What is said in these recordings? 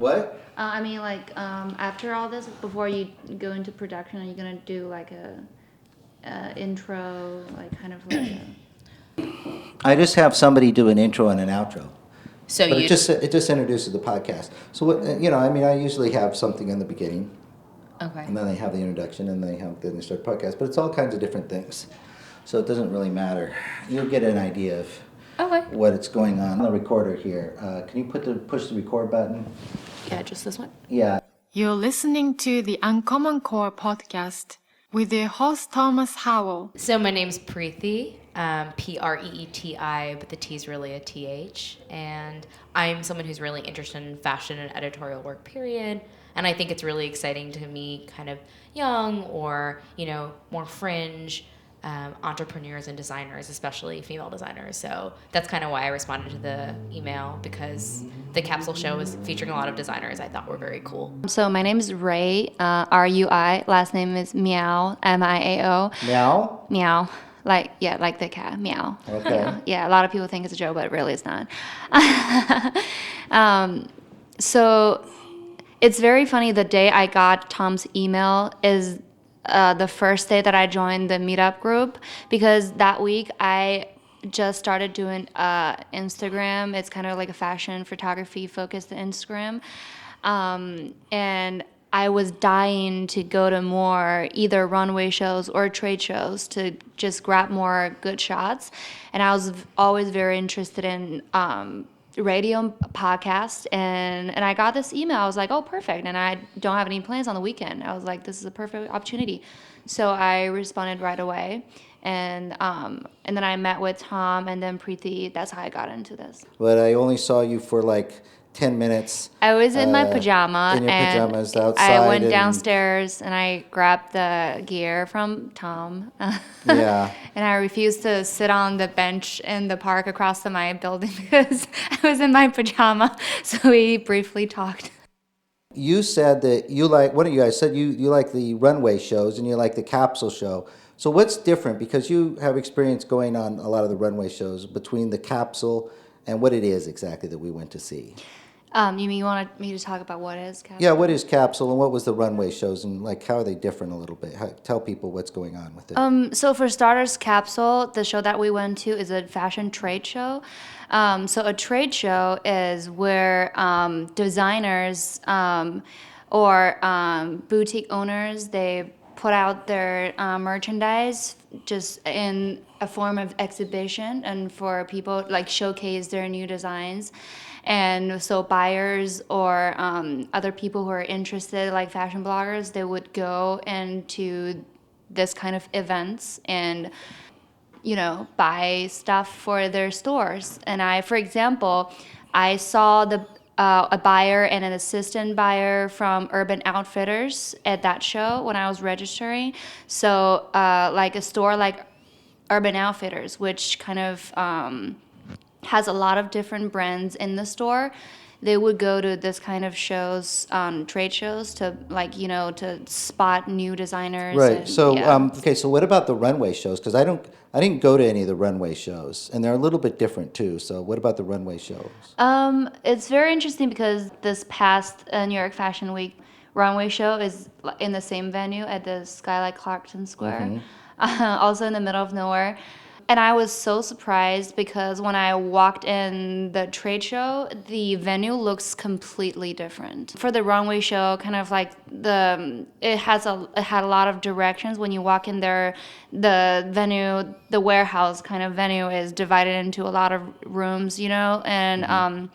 What? I mean, like, after all this, before you go into production, are you gonna do like a intro, like kind of like a... I just have somebody do an intro and an outro. So But you it just introduces the podcast. So what I mean, I usually have something in the beginning, okay? and then they have the introduction, and then they start the podcast. But it's all kinds of different things, so it doesn't really matter. You'll get an idea of Okay. what is going on the recorder here. Can you push the record button? Yeah, just this one. Yeah. You're listening to the UnCommonCore Podcast with your host Thomas Howell. So my name's Preeti, Preeti, but the T is really a TH. And I'm someone who's really interested in fashion and editorial work, period. And I think it's really exciting to meet kind of young or, more fringe entrepreneurs and designers, especially female designers. So that's kind of why I responded to the email, because the capsule show was featuring a lot of designers I thought were very cool. So my name is Rui, R-U-I. Last name is Meow, M-I-A-O. Meow? Meow. Like the cat, meow. Okay. Yeah, a lot of people think it's a joke, but really it's not. So it's very funny. The day I got Tom's email is the first day that I joined the meetup group, because that week I just started doing Instagram. It's kind of like a fashion photography focused Instagram. And I was dying to go to more either runway shows or trade shows to just grab more good shots. And I was always very interested in radio podcast, and I got this email. I was like, oh, perfect. And I don't have any plans on the weekend. I was like, this is a perfect opportunity. So I responded right away. And then I met with Tom and then Preeti. That's how I got into this. But I only saw you for like 10 minutes. I was in my pajama. In your pajamas and outside. I went downstairs and I grabbed the gear from Tom. Yeah. And I refused to sit on the bench in the park across from my building because I was in my pajama. So we briefly talked. You said that you like, one of you guys said you like the runway shows and you like the capsule show. So what's different, because you have experience going on a lot of the runway shows, between the capsule and what it is exactly that we went to see? You mean you wanted me to talk about what is capsule? Yeah, what is capsule and what was the runway shows, and like how are they different a little bit? Tell people what's going on with it. So for starters, capsule, the show that we went to is a fashion trade show. So a trade show is where designers or boutique owners, they put out their merchandise just in a form of exhibition and for people like showcase their new designs. And so buyers or other people who are interested, like fashion bloggers, they would go into this kind of events and buy stuff for their stores. And for example, I saw a buyer and an assistant buyer from Urban Outfitters at that show when I was registering. So like a store like Urban Outfitters, which kind of has a lot of different brands in the store. They would go to this kind of shows, trade shows, to to spot new designers. Right. And, So yeah. okay. So what about the runway shows? Because I didn't go to any of the runway shows, and they're a little bit different too. So what about the runway shows? It's very interesting because this past New York Fashion Week runway show is in the same venue at the Skylight Clarkson Square, also in the middle of nowhere. And I was so surprised because when I walked in the trade show, the venue looks completely different. For the runway show, kind of like it had a lot of directions. When you walk in there, the venue, the warehouse kind of venue is divided into a lot of rooms, and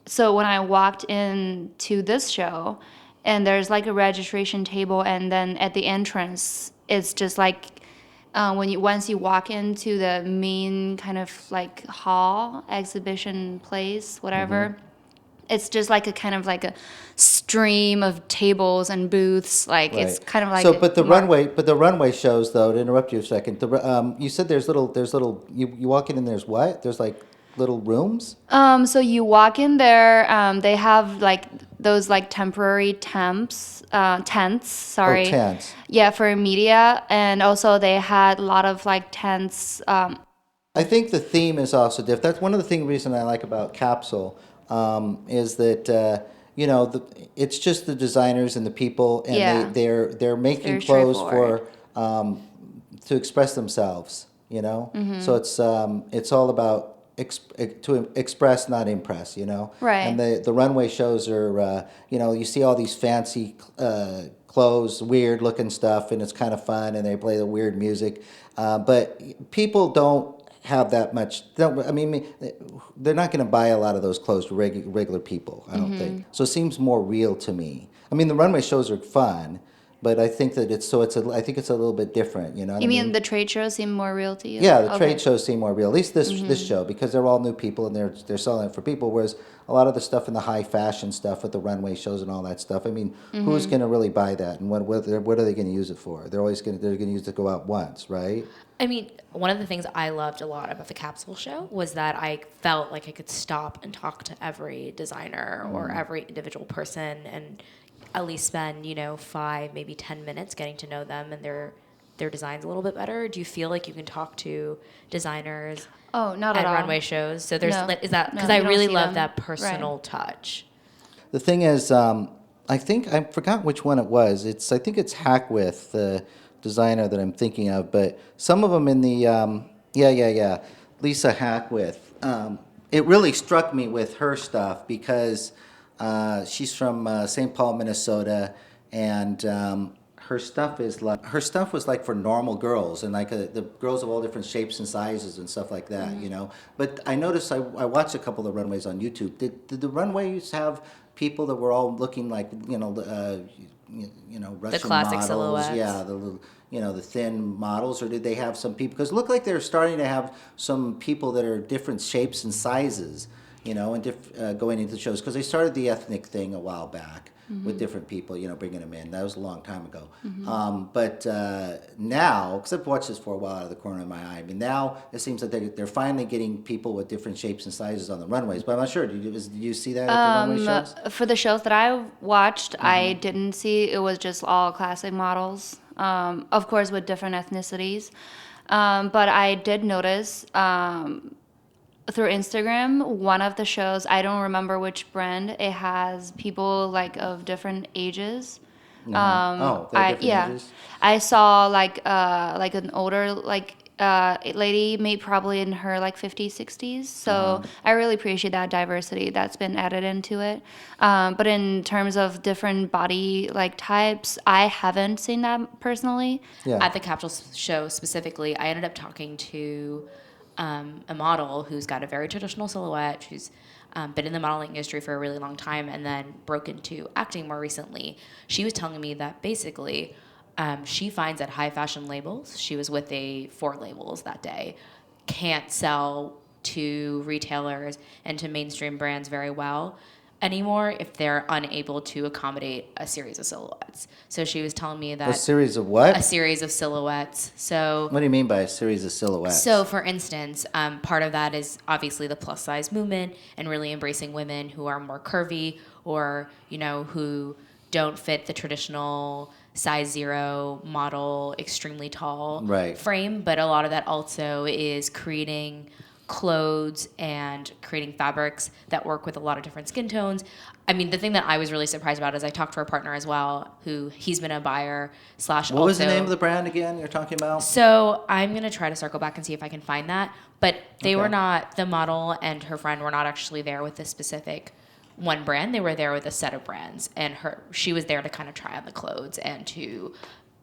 so when I walked into this show, and there's like a registration table, and then at the entrance, it's just like once you walk into the main kind of like hall, exhibition place, whatever, it's just like a kind of like a stream of tables and booths. Like Right. it's kind of like so. But the runway shows, though, to interrupt you a second. You said there's little. You walk in and there's what? There's like little rooms. So you walk in there. They have like those like temporary tents. Sorry. Oh, tents. Yeah, for media, and also they had a lot of like tents. I think the theme is also different. That's one of the reason I like about Capsule, is that it's just the designers and the people, and Yeah. they're making very clothes straightforward. for to express themselves. So it's all about to express, not impress. Right. And the runway shows are you see all these fancy clothes, weird looking stuff, and it's kind of fun, and they play the weird music, but people don't have that much. I mean, they're not going to buy a lot of those clothes to regular people. I don't think so. It seems more real to me. I mean, the runway shows are fun, but I think that I think it's a little bit different. You know what You I mean mean? the trade shows seem more real to you? Yeah, the Okay. trade shows seem more real. At least this show, because they're all new people and they're selling it for people. Whereas a lot of the stuff in the high fashion stuff with the runway shows and all that stuff. I mean, who's going to really buy that, and what are they going to use it for? They're going to use it to go out once, right? I mean, one of the things I loved a lot about the capsule show was that I felt like I could stop and talk to every designer or every individual person and at least spend, 5, maybe 10 minutes getting to know them and their designs a little bit better. Do you feel like you can talk to designers Oh, not at at all. runway shows? So there's No. is that No, because you I don't really see love them. that personal touch. The thing is, I think I forgot which one it was. I think it's Hackwith, the designer that I'm thinking of. But some of them in the Lisa Hackwith. It really struck me with her stuff because she's from St. Paul, Minnesota, and her stuff was like for normal girls and like the girls of all different shapes and sizes and stuff like that. But I noticed I watched a couple of the runways on YouTube. Did the runways have people that were all looking like Russian classic models? silhouettes. Yeah, the little, the thin models, or did they have some people? Because it looked like they were starting to have some people that are different shapes and sizes, and going into the shows, because they started the ethnic thing a while back with different people, bringing them in. That was a long time ago. But now, because I've watched this for a while out of the corner of my eye, I mean, now it seems like they're finally getting people with different shapes and sizes on the runways. But I'm not sure. Did you see that at the runway shows? For the shows that I watched, I didn't see. It was just all classic models, of course, with different ethnicities. But I did notice through Instagram, one of the shows, I don't remember which brand, it has people like of different ages. They're different ages? I saw like an older lady, maybe probably in her like 50s, 60s. So I really appreciate that diversity that's been added into it. But in terms of different body like types, I haven't seen that personally. Yeah. At the capsule show specifically, I ended up talking to a model who's got a very traditional silhouette, who's been in the modeling industry for a really long time and then broke into acting more recently. She was telling me that basically she finds that high fashion labels, she was with 4 labels that day, can't sell to retailers and to mainstream brands very well anymore if they're unable to accommodate a series of silhouettes. So she was telling me that A series of what? a series of silhouettes. So What do you mean by a series of silhouettes? so, for instance, part of that is obviously the plus size movement and really embracing women who are more curvy or, who don't fit the traditional size 0 model, extremely tall Right. frame. But a lot of that also is creating clothes and creating fabrics that work with a lot of different skin tones. I mean, the thing that I was really surprised about is I talked to our partner as well, he's been a buyer / What was the name of the brand again you're talking about? So I'm going to try to circle back and see if I can find that. But they Okay. were not, the model and her friend were not actually there with this specific one brand. They were there with a set of brands. And she was there to kind of try on the clothes and to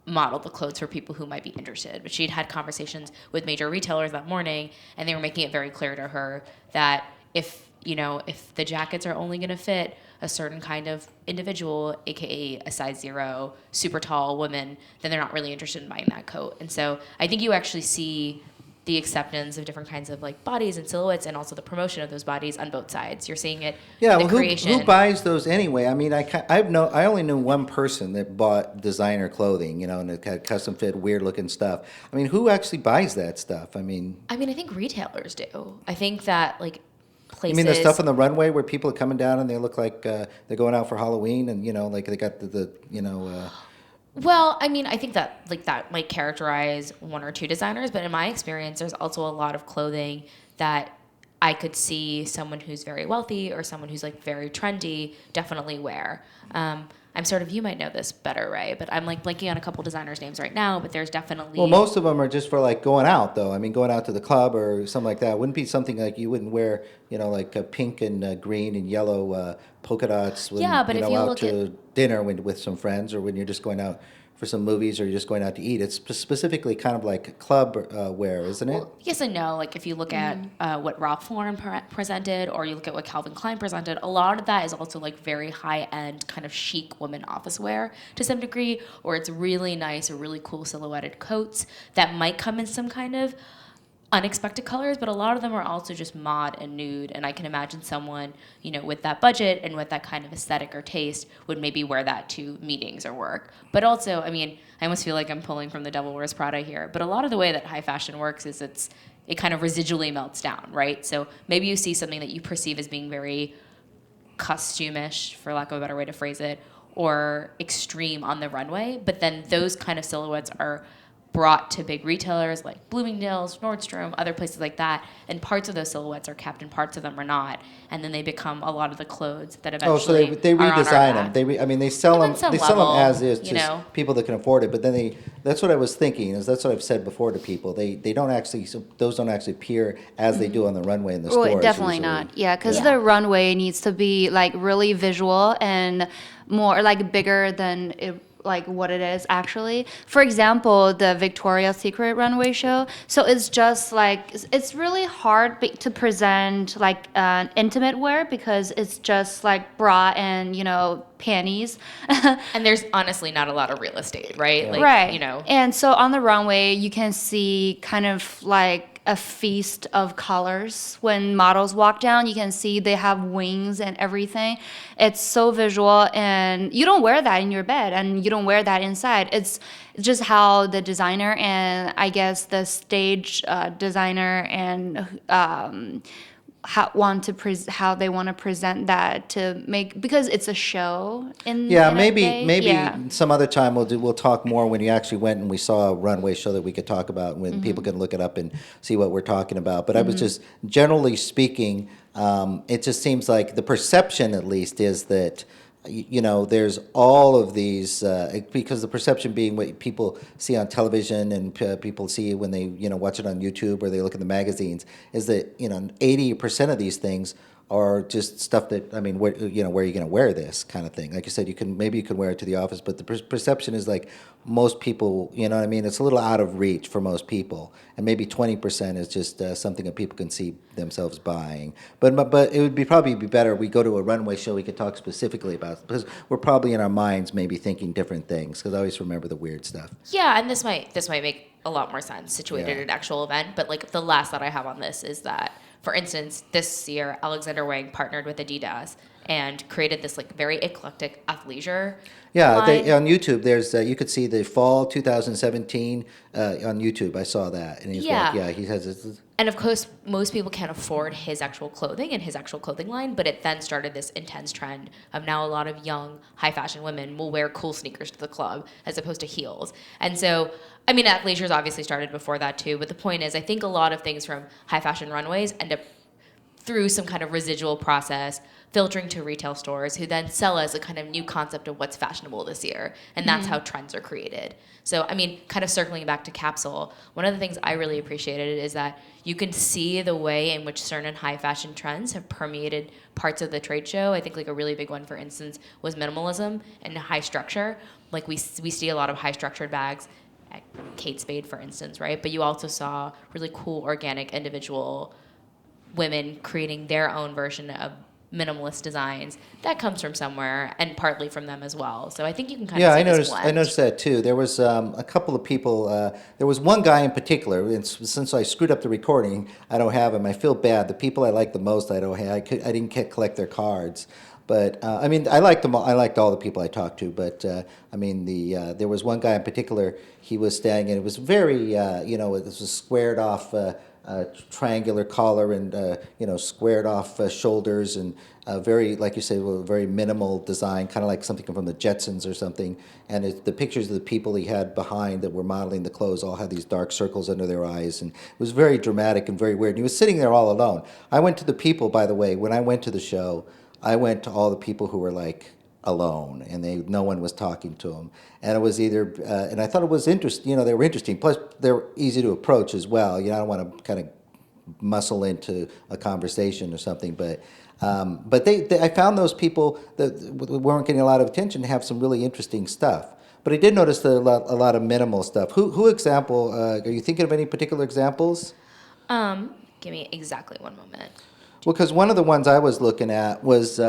model the clothes for people who might be interested. But she'd had conversations with major retailers that morning, and they were making it very clear to her that if the jackets are only going to fit a certain kind of individual, aka a size 0, super tall woman, then they're not really interested in buying that coat. And so I think you actually see the acceptance of different kinds of like bodies and silhouettes, and also the promotion of those bodies on both sides. You're seeing it Yeah, in the well, creation. who buys those anyway? I mean, I only knew one person that bought designer clothing, and it had custom fit, weird looking stuff. I mean, who actually buys that stuff? I mean, I think retailers do. I think that like places. you mean the stuff on the runway where people are coming down and they look like they're going out for Halloween, and like they got Well, I think that that might characterize 1 or 2 designers, but in my experience, there's also a lot of clothing that I could see someone who's very wealthy or someone who's like very trendy definitely wear. I'm sort of, you might know this better, Ray, but I'm like blanking on a couple designers' names right now, but there's definitely... Well, most of them are just for like going out, though. I mean, going out to the club or something like that. Wouldn't be something like you wouldn't wear, like pink and green and yellow polka dots when but if you out look to dinner with some friends, or when you're just going out for some movies, or you're just going out to eat. It's specifically kind of like club wear, isn't it? Well, yes and no. Like if you look at what Ralph Lauren presented, or you look at what Calvin Klein presented, a lot of that is also like very high-end kind of chic women office wear to some degree, or it's really nice or really cool silhouetted coats that might come in some kind of unexpected colors, but a lot of them are also just mod and nude. And I can imagine someone, with that budget and with that kind of aesthetic or taste would maybe wear that to meetings or work. But also, I mean, I almost feel like I'm pulling from The Devil Wears Prada here, but a lot of the way that high fashion works is it kind of residually melts down, right? So maybe you see something that you perceive as being very costume-ish, for lack of a better way to phrase it, or extreme on the runway, but then those kind of silhouettes are brought to big retailers like Bloomingdale's, Nordstrom, other places like that, and parts of those silhouettes are kept and parts of them are not, and then they become a lot of the clothes that eventually so they are on our redesign back. them. They sell them. some They sell level, them as is to people that can afford it. But then that's what I was thinking. That's what I've said before to people. They don't actually, those don't actually appear as they do on the runway in the Well, stores. definitely usually. not. Yeah, because the runway needs to be like really visual and more like bigger than it, like what it is actually. For example, the Victoria's Secret runway show. So it's just like it's really hard to present like intimate wear because it's just like bra and panties. And there's honestly not a lot of real estate, right? Like, right. And so on the runway, you can see kind of like a feast of colors. When models walk down, you can see they have wings and everything. It's so visual, and you don't wear that in your bed, and you don't wear that inside. It's just how the designer and I guess the stage designer and how they want to present that to make, because it's a show in maybe some other time we'll talk more when you actually went and we saw a runway show that we could talk about, when people can look it up and see what we're talking about. But I was just generally speaking, it just seems like the perception at least is that there's all of these, because the perception being what people see on television and people see when they, watch it on YouTube or they look in the magazines, is that, 80% of these things are just stuff that, I mean, where are you going to wear this kind of thing? Like you said, you can wear it to the office, but the perception is like most people, it's a little out of reach for most people. And maybe 20% is just something that people can see themselves buying. But it would probably be better if we go to a runway show, we could talk specifically about it, because we're probably in our minds maybe thinking different things, because I always remember the weird stuff. Yeah, and this might make a lot more sense situated at an actual event, but like the last thought I have on this is that, for instance, this year, Alexander Wang partnered with Adidas and created this like very eclectic athleisure line. On YouTube, there's you could see the fall 2017 on YouTube. I saw that, and he's he has this. And of course, most people can't afford his actual clothing and his actual clothing line, but it then started this intense trend of now a lot of young, high fashion women will wear cool sneakers to the club as opposed to heels. And so, I mean, athleisure's obviously started before that too, but the point is, I think a lot of things from high fashion runways end up through some kind of residual process, filtering to retail stores, who then sell us a kind of new concept of what's fashionable this year. And that's how trends are created. So, I mean, kind of circling back to Capsule, one of the things I really appreciated is that you can see the way in which certain high fashion trends have permeated parts of the trade show. I think like a really big one, for instance, was minimalism and high structure. Like we see a lot of high structured bags at Kate Spade, for instance, right? But you also saw really cool, organic, individual women creating their own version of minimalist designs. That comes from somewhere, and partly from them as well. So I think you can kind of see this blend. I noticed that too. There was a couple of people. There was one guy in particular, and since I screwed up the recording, I don't have him. I feel bad. The people I like the most, I don't have. I didn't collect their cards. But I mean, I liked them all. I liked all the people I talked to. But I mean, there was one guy in particular. He was staying, and it was very, it was a squared off triangular collar and squared off shoulders and very, like you say, very minimal design, kind of like something from the Jetsons or something. And the pictures of the people he had behind that were modeling the clothes all had these dark circles under their eyes, and it was very dramatic and very weird. And he was sitting there all alone. I went to the people, by the way, when I went to the show, I went to all the people who were like alone, and no one was talking to them. And it was either, and I thought it was interesting. They were interesting. Plus, they were easy to approach as well. I don't want to kind of muscle into a conversation or something, but I found those people that weren't getting a lot of attention have some really interesting stuff. But I did notice a lot of minimal stuff. Who example? Are you thinking of any particular examples? Give me exactly one moment. Well, because one of the ones I was looking at was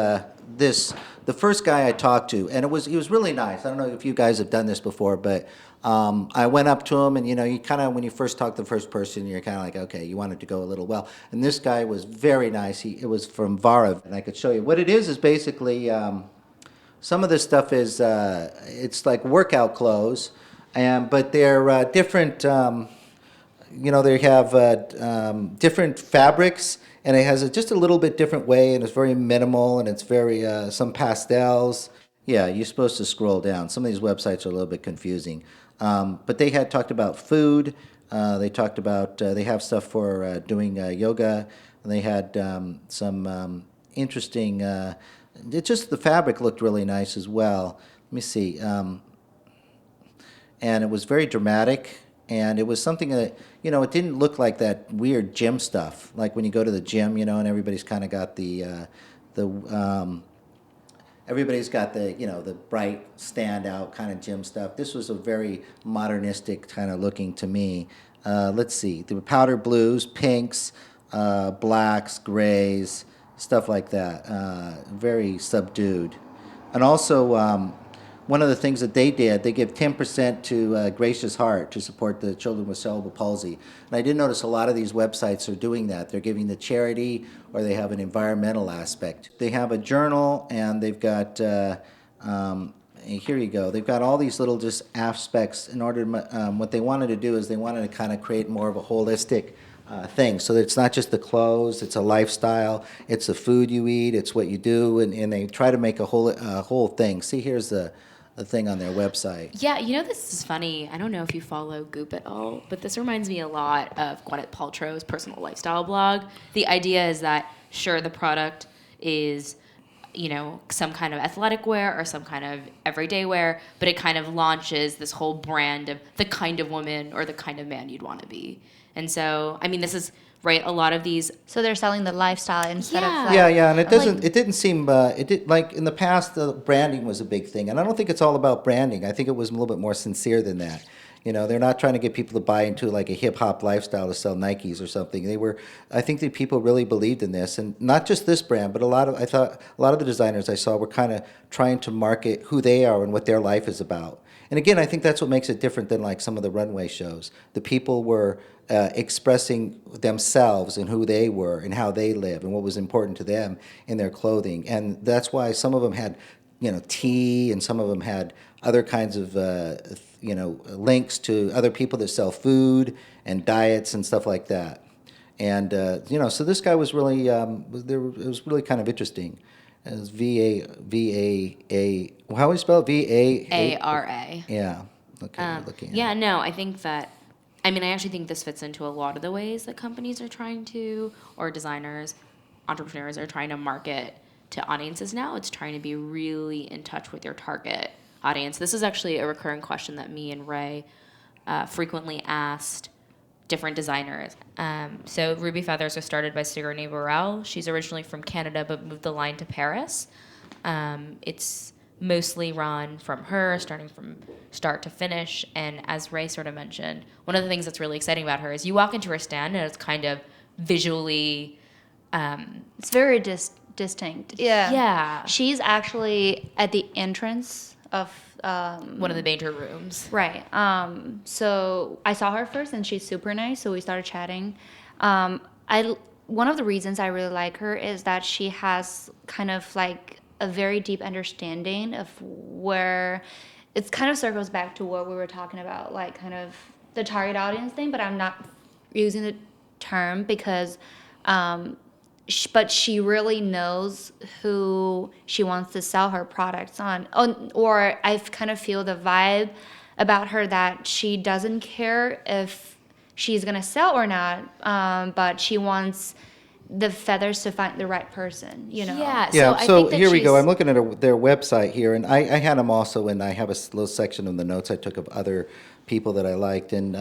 the first guy I talked to, and he was really nice. I don't know if you guys have done this before, but I went up to him, and you kind of, when you first talk to the first person, you're kind of like, okay, you want it to go a little well. And this guy was very nice. It was from Varav, and I could show you. What it is basically, some of this stuff is, it's like workout clothes, but they're different, they have different fabrics, and it has just a little bit different way, and it's very minimal, and it's very, some pastels. Yeah, you're supposed to scroll down. Some of these websites are a little bit confusing. But they had talked about food. They talked about, they have stuff for doing yoga. And they had some interesting, the fabric looked really nice as well. Let me see. And it was very dramatic. And it was something that, it didn't look like that weird gym stuff. Like when you go to the gym, and everybody's kind of got everybody's got the bright standout kind of gym stuff. This was a very modernistic kind of looking to me. Let's see, there were powder blues, pinks, blacks, grays, stuff like that. Very subdued. And also, one of the things that they did, they give 10% to Gracious Heart to support the children with cerebral palsy. And I did notice a lot of these websites are doing that. They're giving the charity, or they have an environmental aspect. They have a journal, and they've got, here you go, they've got all these little just aspects in order to, what they wanted to do is they wanted to kind of create more of a holistic thing. So that it's not just the clothes, it's a lifestyle, it's the food you eat, it's what you do, and they try to make a whole thing. See, here's the thing on their website. Yeah, this is funny. I don't know if you follow Goop at all, but this reminds me a lot of Gwyneth Paltrow's personal lifestyle blog. The idea is that, sure, the product is, some kind of athletic wear or some kind of everyday wear, but it kind of launches this whole brand of the kind of woman or the kind of man you'd want to be. And so, this is right. A lot of these. So they're selling the lifestyle instead of like, yeah, and it didn't seem like in the past the branding was a big thing, and I don't think it's all about branding. I think it was a little bit more sincere than that. They're not trying to get people to buy into like a hip hop lifestyle to sell Nikes or something. I think that people really believed in this, and not just this brand, but I thought a lot of the designers I saw were kind of trying to market who they are and what their life is about. And again, I think that's what makes it different than like some of the runway shows. The people were expressing themselves and who they were and how they live and what was important to them in their clothing. And that's why some of them had, tea, and some of them had other kinds of, links to other people that sell food and diets and stuff like that. And, so this guy was really, it was really kind of interesting. It was how do you spell it? VARA. Yeah. Okay. Looking at it. No, I think that, I actually think this fits into a lot of the ways that companies are trying to, or designers, entrepreneurs are trying to market to audiences now. It's trying to be really in touch with your target audience. This is actually a recurring question that me and Ray frequently asked different designers. So Ruby Feathers was started by Sigourney Burrell. She's originally from Canada but moved the line to Paris. It's mostly run from her, starting from start to finish. And as Ray sort of mentioned, one of the things that's really exciting about her is you walk into her stand and it's kind of visually... it's very distinct. Yeah. Yeah. She's actually at the entrance of... one of the major rooms. Right. So I saw her first, and she's super nice, so we started chatting. One of the reasons I really like her is that she has kind of like a very deep understanding of where it kind of circles back to what we were talking about, like kind of the target audience thing, but I'm not using the term because but she really knows who she wants to sell her products on. Or I kind of feel the vibe about her that she doesn't care if she's going to sell or not, but she wants the feathers to find the right person, you know? Yeah. Yeah, I so think that here we go. she's- I'm looking at their website here, and I had them also, and I have a little section of the notes I took of other people that I liked, and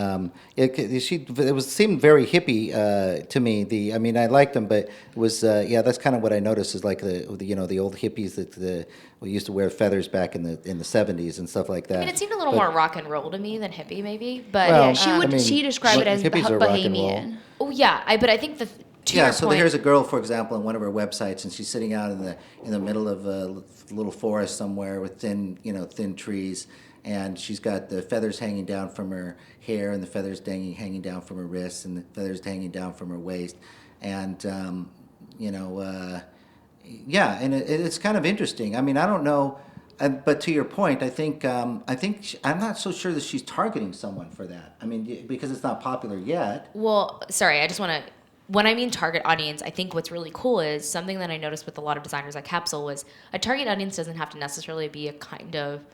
it seemed very hippie to me. I mean, I liked them, but it was that's kind of what I noticed is like the old hippies that we used to wear feathers back in the 70s and stuff like that. I mean, it seemed a little more rock and roll to me than hippie, maybe. But Well, Yeah, she described it as hippies are rock and roll. bohemian. oh yeah, but I think to Yeah, your so point, here's a girl, for example, on one of her websites, and she's sitting out in the middle of a little forest somewhere with thin trees, and she's got the feathers hanging down from her hair, and the feathers hanging down from her wrists, and the feathers hanging down from her waist, and and it's kind of interesting. I mean, I don't know, but to your point, I think I'm not so sure that she's targeting someone for that. I mean, because it's not popular yet. Well, sorry, I just want to. When I mean target audience, I think what's really cool is something that I noticed with a lot of designers at Capsule was a target audience doesn't have to necessarily be a kind of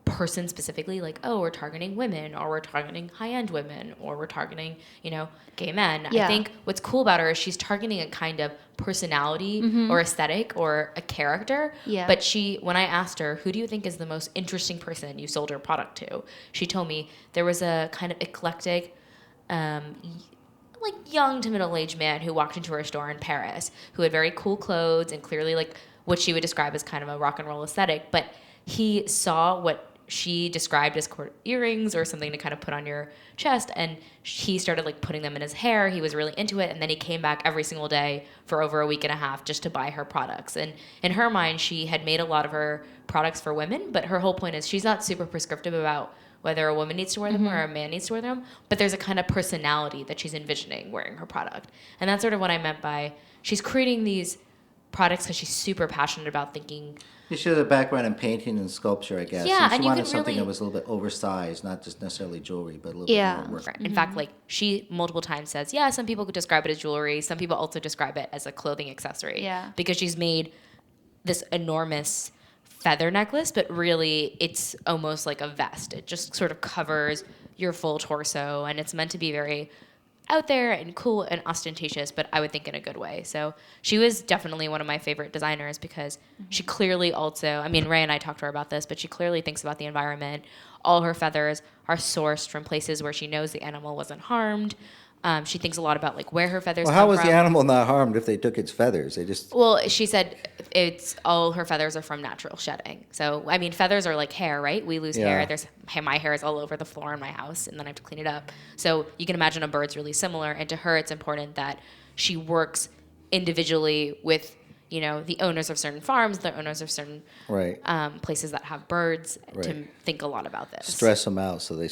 person specifically, like, oh, we're targeting women, or we're targeting high-end women, or we're targeting, gay men. Yeah. I think what's cool about her is she's targeting a kind of personality or aesthetic or a character. Yeah. But when I asked her, who do you think is the most interesting person you sold your product to? She told me there was a kind of eclectic, like young to middle-aged man who walked into her store in Paris who had very cool clothes and clearly like what she would describe as kind of a rock and roll aesthetic, but he saw what she described as earrings or something to kind of put on your chest, and he started like putting them in his hair. He was really into it, and then he came back every single day for over a week and a half just to buy her products. And in her mind, she had made a lot of her products for women, but her whole point is she's not super prescriptive about whether a woman needs to wear them or a man needs to wear them, but there's a kind of personality that she's envisioning wearing her product. And that's sort of what I meant by she's creating these products because she's super passionate about thinking. She had a background in painting and sculpture, I guess. Yeah, she and you wanted could something really- that was a little bit oversized, not just necessarily jewelry, but a little Yeah. bit more work. In fact, like she multiple times says, yeah, some people could describe it as jewelry. Some people also describe it as a clothing accessory. Yeah. Because she's made this enormous feather necklace, but really it's almost like a vest. It just sort of covers your full torso, and it's meant to be very out there and cool and ostentatious, but I would think in a good way. So she was definitely one of my favorite designers because she clearly also, I mean, Ray and I talked to her about this, but she clearly thinks about the environment. All her feathers are sourced from places where she knows the animal wasn't harmed. She thinks a lot about like where her feathers Well, come how was from. the animal not harmed if they took its feathers? They just Well, she said it's all her feathers are from natural shedding. So, I mean, feathers are like hair, right? We lose Yeah. hair. My hair is all over the floor in my house, and then I have to clean it up. So you can imagine a bird's really similar. And to her, it's important that she works individually with, the owners of certain farms, the owners of certain right. places that have birds to Right. think a lot about this. Stress them out so they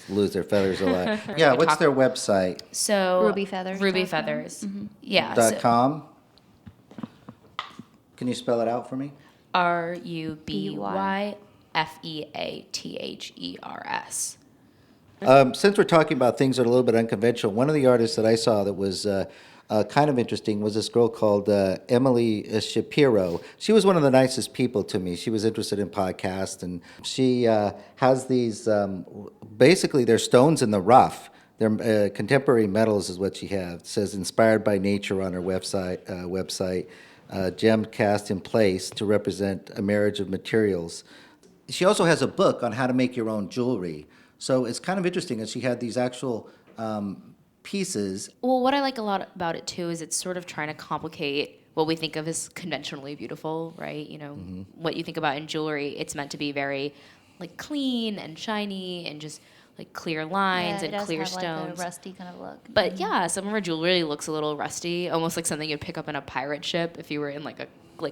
lose their feathers a lot. Yeah, what's their website? So Rubyfeathers.com. Ruby Feathers. Yeah. .com? Can you spell it out for me? RUBYFEATHERS. Since we're talking about things that are a little bit unconventional, one of the artists that I saw that was kind of interesting was this girl called Emily Shapiro. She was one of the nicest people to me. She was interested in podcasts, and she has these, basically they're stones in the rough. They're contemporary metals is what she has. It says inspired by nature on her website, gem cast in place to represent a marriage of materials. She also has a book on how to make your own jewelry. So it's kind of interesting that she had these actual pieces. Well, what I like a lot about it too is it's sort of trying to complicate what we think of as conventionally beautiful, right? What you think about in jewelry, it's meant to be very like clean and shiny and just like clear lines and clear stones. Like a rusty kind of look. But yeah, some of her jewelry looks a little rusty, almost like something you'd pick up in a pirate ship if you were in like a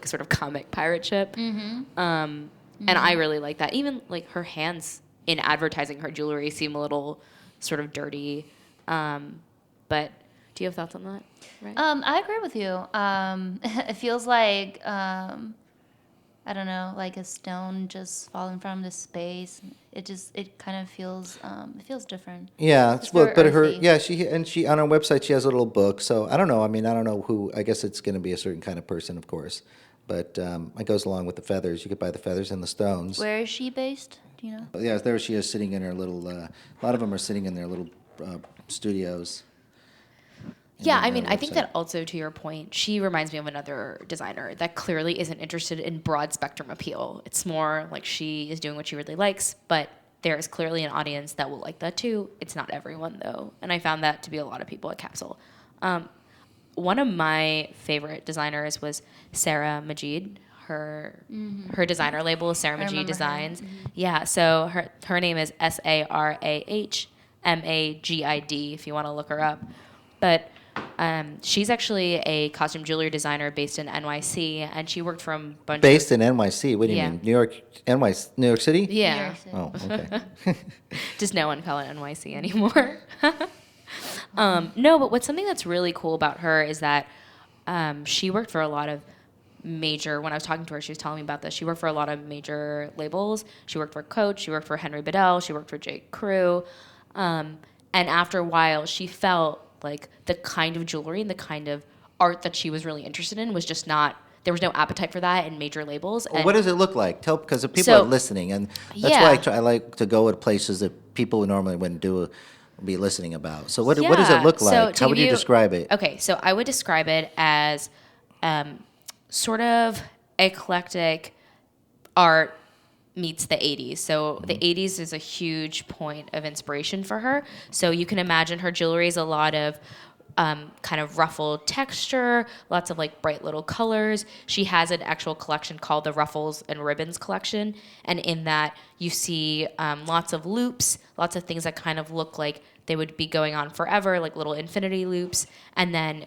sort of comic pirate ship. And I really like that. Even like her hands in advertising her jewelry seem a little sort of dirty. But do you have thoughts on that? Right? I agree with you. It feels like I don't know, like a stone just falling from the space. It kind of feels it feels different. Yeah, It's well, very but her, earthy. yeah, she on her website she has a little book. So I don't know. I mean, I don't know who. I guess it's going to be a certain kind of person, of course. But it goes along with the feathers. You could buy the feathers and the stones. Where is she based? Do you know? But yeah, there she is sitting in her little. A lot of them are sitting in their little studios. Yeah, then I mean, her I think website. that also to your point, she reminds me of another designer that clearly isn't interested in broad spectrum appeal. It's more like she is doing what she really likes, but there is clearly an audience that will like that too. It's not everyone though, and I found that to be a lot of people at Capsule. One of my favorite designers was Sarah Majid. Her designer label is Sarah Majid remember her. Designs. Yeah, so her name is SarahMagid if you want to look her up. But she's actually a costume jewelry designer based in NYC, and she worked from a bunch Based of... in NYC. What do you Yeah. mean? New York, New York City? Yeah, Oh, okay. just no one call it NYC anymore. No, but what's something that's really cool about her is that she worked for a lot of major, when I was talking to her, she was telling me about this. She worked for a lot of major labels. She worked for Coach, she worked for Henry Bedell, she worked for J. Crew. And after a while, she felt like the kind of jewelry and the kind of art that she was really interested in was just not, there was no appetite for that in major labels. Well, And what does it look like? Tell, because the people So- are listening, and that's Yeah. why I like to go at places that people who normally wouldn't be listening about. So what does it look So like? to How would you give describe it? Okay, so I would describe it as sort of eclectic art meets the 80s. So the 80s is a huge point of inspiration for her. So you can imagine her jewelry is a lot of kind of ruffled texture, lots of like bright little colors. She has an actual collection called the Ruffles and Ribbons collection. And in that you see lots of loops, lots of things that kind of look like they would be going on forever, like little infinity loops. And then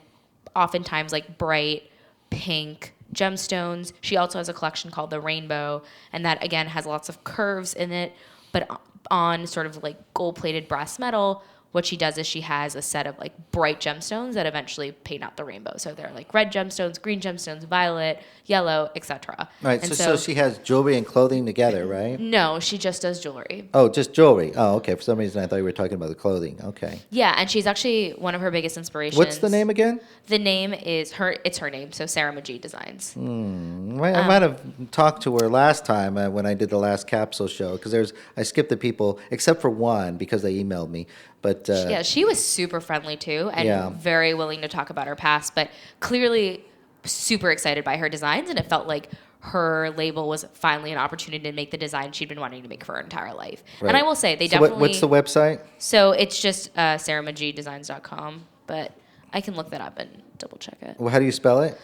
oftentimes like bright pink gemstones. She also has a collection called the Rainbow, and that again has lots of curves in it, but on sort of like gold-plated brass metal. What she does is she has a set of like bright gemstones that eventually paint out the rainbow. So they're like red gemstones, green gemstones, violet, yellow, etc. Right. And So she has jewelry and clothing together, right? no, she just does jewelry. Oh, just jewelry. Oh, okay. For some reason, I thought you were talking about the clothing. Okay. Yeah, and she's actually one of her biggest inspirations. What's the name again? The name is her. It's her name. So Sarah Majid Designs. I might have talked to her last time when I did the last capsule show, because I skipped the people except for one because they emailed me. But Yeah, she was super friendly too, and Yeah. very willing to talk about her past, but clearly super excited by her designs, and it felt like her label was finally an opportunity to make the design she'd been wanting to make for her entire life. Right. And I will say, they so definitely... what's the website? So it's just sarahmajiddesigns.com, but I can look that up and double check it. Well, how do you spell it?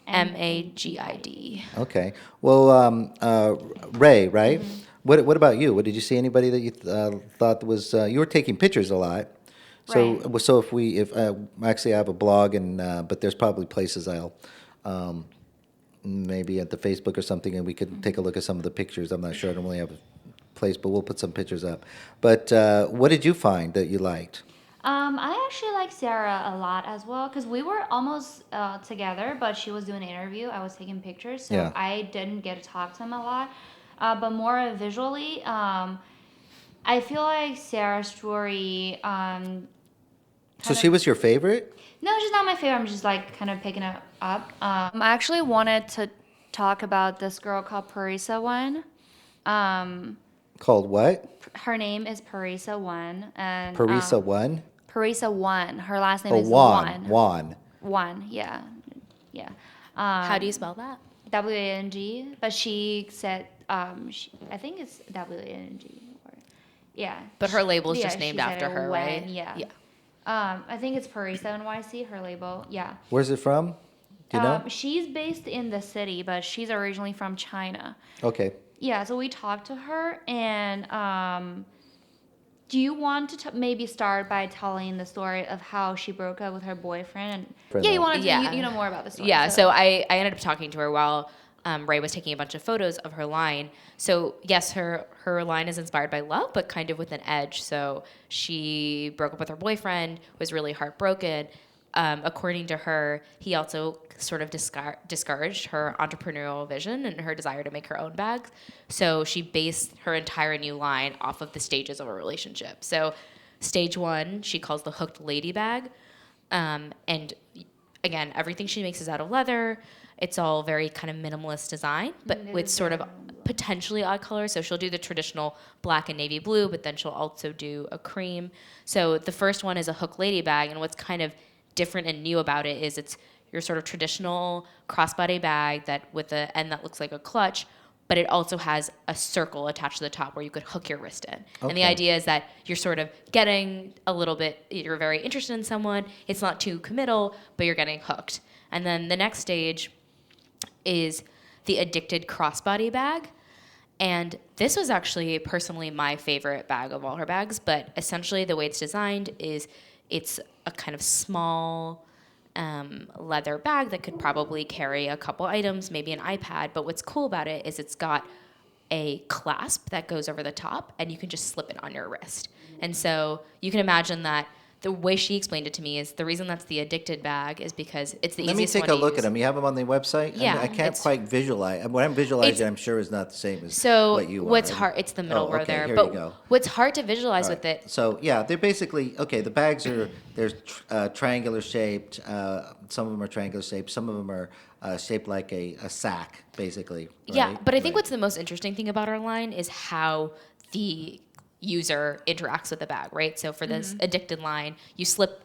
SarahMagid. Okay. Well, Ray, right? What about you? Did you see anybody that you thought was you were taking pictures a lot? So Right. so if actually I have a blog, and but there's probably places I'll maybe at the Facebook or something, and we could take a look at some of the pictures. I'm not sure. I don't really have a place, but we'll put some pictures up. But what did you find that you liked? I actually like Sarah a lot as well because we were almost together, but she was doing an interview. I was taking pictures, so Yeah. I didn't get to talk to him a lot. But more visually, I feel like Sarah's story. So she was your favorite? No, she's not my favorite. I'm just like kind of picking it up. I actually wanted to talk about this girl called Parisa One. Called what? Her name is Parisa One, and Parisa One? Parisa One. Her last name Oh, is Juan. One. Juan. One, yeah. How do you spell that? WANG, but she said, I think it's WANG. Or, yeah. But her label is Yeah, just named she said after it her, when, right? Yeah. Yeah. I think it's Parisa NYC, her label. Yeah. Where's it from? Do you know? She's based in the city, but she's originally from China. Okay. Yeah, so we talked to her, and do you want to maybe start by telling the story of how she broke up with her boyfriend? Friend Yeah, you of- want to, Yeah. you know more about the story. Yeah, so I ended up talking to her while Ray was taking a bunch of photos of her line. So yes, her line is inspired by love, but kind of with an edge. So she broke up with her boyfriend, was really heartbroken, according to her, he also sort of discouraged her entrepreneurial vision and her desire to make her own bags. So she based her entire new line off of the stages of a relationship. So stage 1, she calls the hooked lady bag. And again, everything she makes is out of leather. It's all very kind of minimalist design, but with sort of potentially odd colors. So she'll do the traditional black and navy blue, but then she'll also do a cream. So the first one is a hook lady bag, and what's kind of different and new about it is it's your sort of traditional crossbody bag that with an end that looks like a clutch, but it also has a circle attached to the top where you could hook your wrist in. Okay. And the idea is that you're sort of getting a little bit, you're very interested in someone, it's not too committal, but you're getting hooked. And then the next stage is the addicted crossbody bag. And this was actually personally my favorite bag of all her bags, but essentially the way it's designed is it's a kind of small leather bag that could probably carry a couple items, maybe an iPad. But what's cool about it is it's got a clasp that goes over the top, and you can just slip it on your wrist. And so you can imagine that the way she explained it to me is the reason that's the addicted bag is because it's the Let me easiest one take a to look use. at them. You have them on the website? Yeah, I can't quite visualize. What I'm visualizing, I'm sure, is not the same as So what you are. what's hard? It's the middle row okay, there. here But you go. what's hard to visualize All with right. it? So yeah, they're basically the bags are triangular shaped. Some of them are triangular shaped. Some of them are shaped like a sack, basically. Yeah, right? but I think Right. what's the most interesting thing about our line is how the user interacts with the bag, right? So for this addicted line, you slip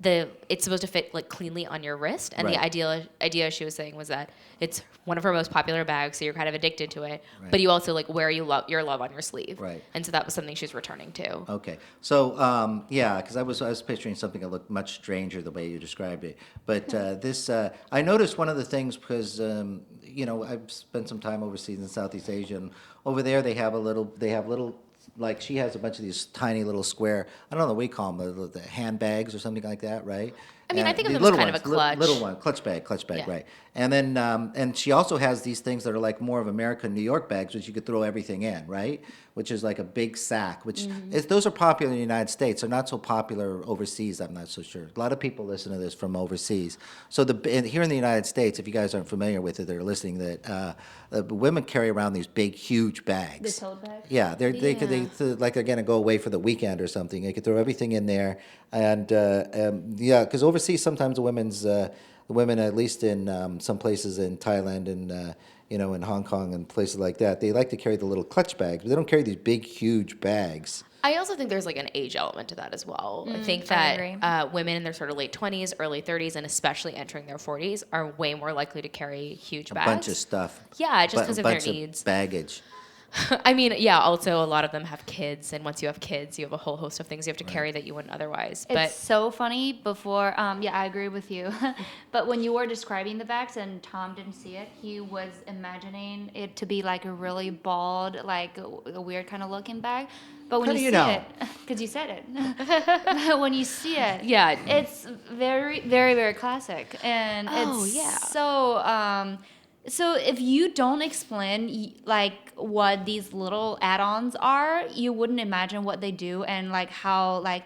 it's supposed to fit like cleanly on your wrist, and Right. the idea she was saying was that it's one of her most popular bags, so you're kind of addicted to it, Right. but you also like wear your love on your sleeve, Right. And so that was something she's returning to. Okay, so yeah, because I was picturing something that looked much stranger the way you described it. But this, I noticed one of the things because I've spent some time overseas in Southeast Asia, and over there they have little. Like she has a bunch of these tiny little square, I don't know what we call them, the handbags or something like that, right? I mean, I think of these them as little kind of ones, a clutch. Little one, clutch bag, Yeah. right? And then, and she also has these things that are like more of American New York bags, which you could throw everything in, right? Which is like a big sack, which those are popular in the United States. They're not so popular overseas. I'm not so sure. A lot of people listen to this from overseas. So here in the United States, if you guys aren't familiar with it, that are listening, that women carry around these big, huge bags. The tote bags? Yeah, they like they're gonna go away for the weekend or something. They could throw everything in there, and yeah, because overseas sometimes the women, at least in some places in Thailand and in Hong Kong and places like that, they like to carry the little clutch bags, but they don't carry these big, huge bags. I also think there's like an age element to that as well. I think I agree. that women in their sort of late 20s, early 30s, and especially entering their 40s are way more likely to carry huge A bags. bunch of stuff. Yeah, just because of their bunch needs. Baggage. I mean, yeah, also a lot of them have kids, and once you have kids, you have a whole host of things you have to carry that you wouldn't otherwise. But It's so funny before, yeah, I agree with you. But when you were describing the bags and Tom didn't see it, he was imagining it to be like a really bald, like a weird kind of looking bag. But when How do you you see know? it, because you said it, when you see it, Yeah. it's very, very, very classic. And Oh, it's yeah. so if you don't explain like what these little add-ons are, you wouldn't imagine what they do and like how like.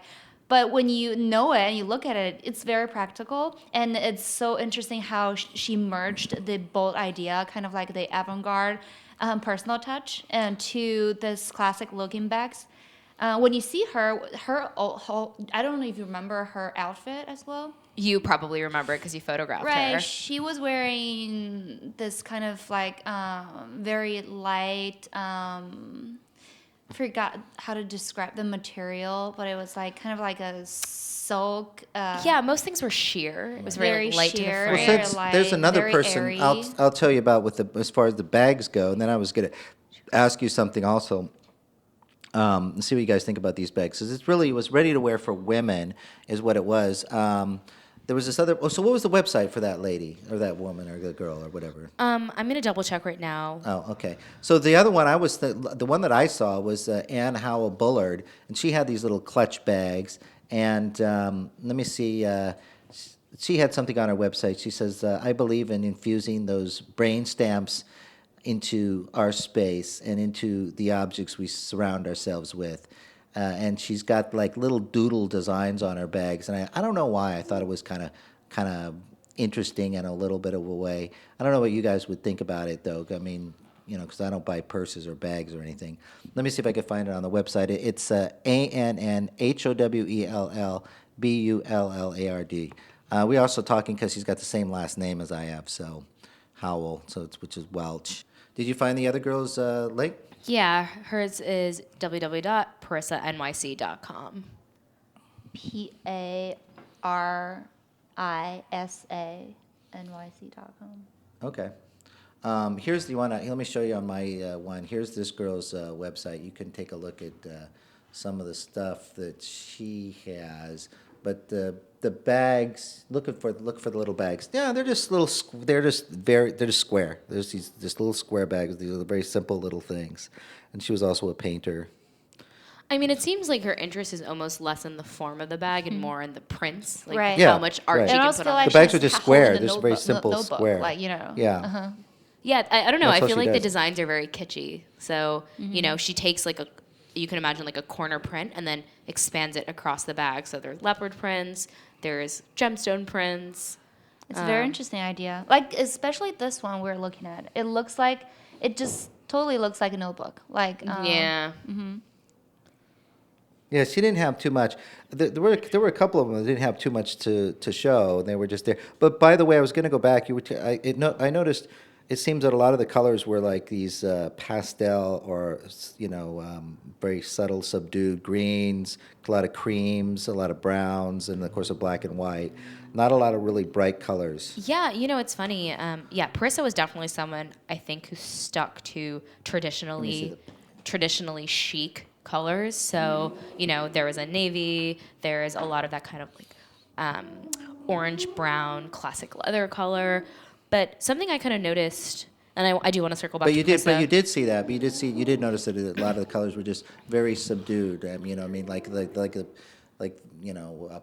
But when you know it and you look at it, it's very practical, and it's so interesting how she merged the bold idea, kind of like the avant-garde personal touch, and to this classic-looking bags. When you see her, I don't know if you remember her outfit as well. you probably remember it because you photographed Right, her. she was wearing this kind of like very light. I forgot how to describe the material, but it was like kind of like a silk. Yeah, most things were sheer. It was very, Very like, light sheer, to the Well, frame. very since light, there's another very person, airy. I'll tell you about as far as the bags go, and then I was going to ask you something also. And see what you guys think about these bags, because it was ready to wear for women, is what it was. There was this other. Oh, so what was the website for that lady or that woman or the girl or whatever? I'm gonna double check right now. Oh, okay. So the other one the one that I saw was Anne Howell Bullard, and she had these little clutch bags. And let me see. She had something on her website. She says, "I believe in infusing those brain stamps into our space and into the objects we surround ourselves with." and she's got like little doodle designs on her bags, and I don't know why. I thought it was kind of interesting in a little bit of a way. I don't know what you guys would think about it though. I mean, because I don't buy purses or bags or anything. Let me see if I can find it on the website. It's ANNHOWELLBULLARD. We also talking because he's got the same last name as I have, so Howell, which is Welch. Did you find the other girl's link? Yeah, hers is www.parissanyc.com. PARISANYC.com. Okay. Here's the one. Let me show you on my one. Here's this girl's website. You can take a look at some of the stuff that she has. But the bags, look for the little bags. Yeah, they're just little. They're just square. There's these just little square bags. These are very simple little things. And she was also a painter. I mean, it seems like her interest is almost less in the form of the bag and more in the prints, like Right. Yeah, how much art right. she And I can also put feel on. like The bags she's are just holding square, the just very simple notebook, square. like, Yeah. Yeah, I don't know. That's I what feel she like the does. designs are very kitschy. So, she takes you can imagine like a corner print and then expands it across the bag. So there's leopard prints, there's gemstone prints. It's a very interesting idea. Like, especially this one we're looking at. It just totally looks like a notebook. Like, Yeah. Yeah, she didn't have too much. There were a couple of them that didn't have too much to show, and they were just there. But by the way, I was going to go back. I noticed it seems that a lot of the colors were like these pastel or very subtle, subdued greens, a lot of creams, a lot of browns, and of course a black and white. Not a lot of really bright colors. Yeah, it's funny. Parissa was definitely someone I think who stuck to traditionally chic colors. So, there was a navy, there's a lot of that kind of like orange brown classic leather color. But something I kind of noticed, and I do want to circle back But to you did, Parissa. but you did see that. But you did notice that a lot of the colors were just very subdued. I mean, like a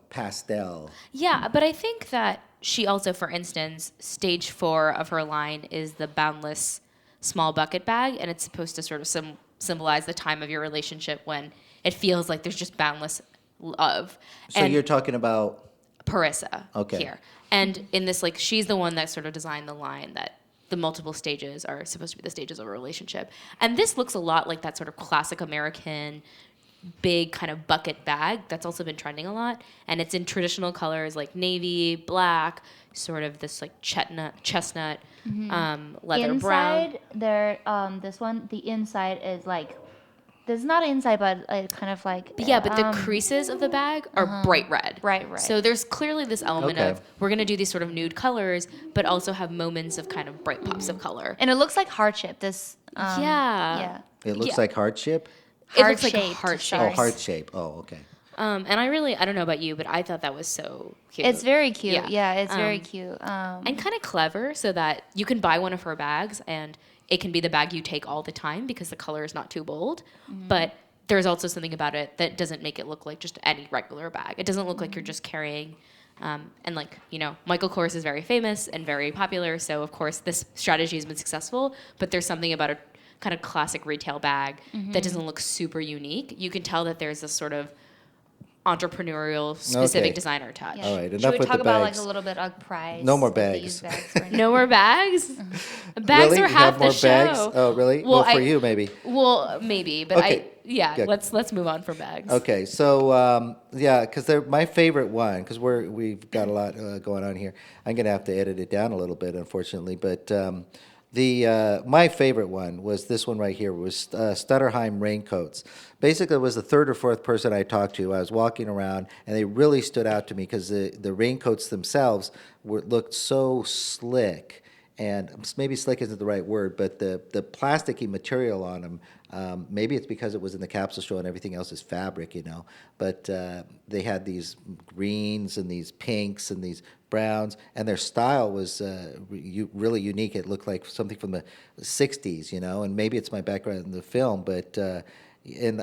pastel. Yeah, but I think that she also, for instance, stage 4 of her line is the boundless small bucket bag, and it's supposed to sort of symbolize the time of your relationship when it feels like there's just boundless love. So And you're talking about Parissa Okay. here. And in this, like, she's the one that sort of designed the line that the multiple stages are supposed to be the stages of a relationship. And this looks a lot like that sort of classic American big kind of bucket bag that's also been trending a lot. And it's in traditional colors like navy, black, sort of this like chestnut, leather brown. inside, this one, the inside is like, there's not an inside, but kind of like. Yeah, but the creases of the bag are bright red. Bright red. So there's clearly this element Okay. of we're going to do these sort of nude colors, but also have moments of kind of bright pops of color. And it looks like hardship. This. Yeah. it looks Yeah. like hardship. It looks like a Heart-shaped, heart shape. sorry. Oh, heart shape. Oh, okay. And I don't know about you, but I thought that was so cute. It's very cute. Yeah. Yeah, it's very cute. And kind of clever so that you can buy one of her bags and it can be the bag you take all the time because the color is not too bold. But there's also something about it that doesn't make it look like just any regular bag. It doesn't look like you're just carrying, and like, Michael Kors is very famous and very popular. So of course this strategy has been successful, but there's something about a kind of classic retail bag that doesn't look super unique. You can tell that there's this sort of entrepreneurial specific Okay. designer touch. All right, Should enough we with talk the about bags. like a little bit of price? No more of these bags. right now? No more bags? Bags Really? are You half have more the show. bags? Oh, really? Well, for you, maybe. Well, maybe, but Okay. Good. let's move on from bags. Okay, so because they're my favorite one, because we've got a lot going on here. I'm gonna have to edit it down a little bit, unfortunately. But my favorite one was this one right here. Was Stutterheim raincoats. Basically, it was the third or fourth person I talked to. I was walking around, and they really stood out to me because the raincoats themselves looked so slick. And maybe slick isn't the right word, but the plasticky material on them, maybe it's because it was in the capsule show and everything else is fabric, But they had these greens and these pinks and these browns, and their style was really unique. It looked like something from the 60s, and maybe it's my background in the film, but and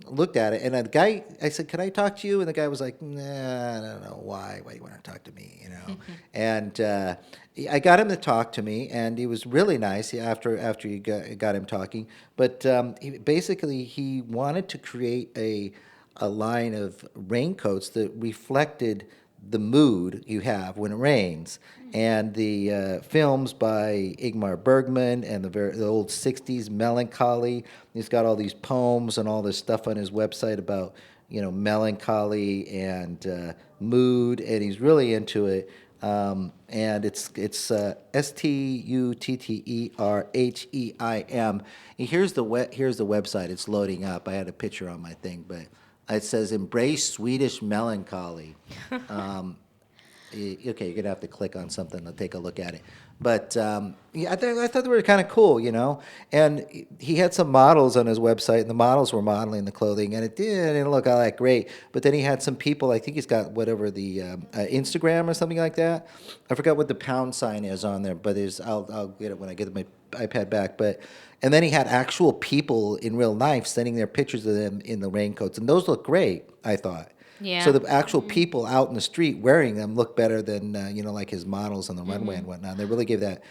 looked at it, and the guy, I said, "Can I talk to you?" And the guy was like, "Nah, I don't know why. Why you want to talk to me?" And I got him to talk to me, and he was really nice after you got him talking. But basically, he wanted to create a line of raincoats that reflected the mood you have when it rains. And the films by Ingmar Bergman and the old 60s melancholy. He's got all these poems and all this stuff on his website about, melancholy and mood, and he's really into it. And it's Stutterheim. Here's the website. It's loading up. I had a picture on my thing, but it says "Embrace Swedish Melancholy." Okay, you're gonna have to click on something to take a look at it. But yeah, I thought they were kind of cool, And he had some models on his website, and the models were modeling the clothing, and it didn't look all that great. But then he had some people. I think he's got whatever the Instagram or something like that. I forgot what the pound sign is on there, but I'll get it when I get my iPad back. And then he had actual people in real life sending their pictures of them in the raincoats, and those look great, I thought. Yeah. So the actual people out in the street wearing them look better than like his models on the runway and whatnot. They really give that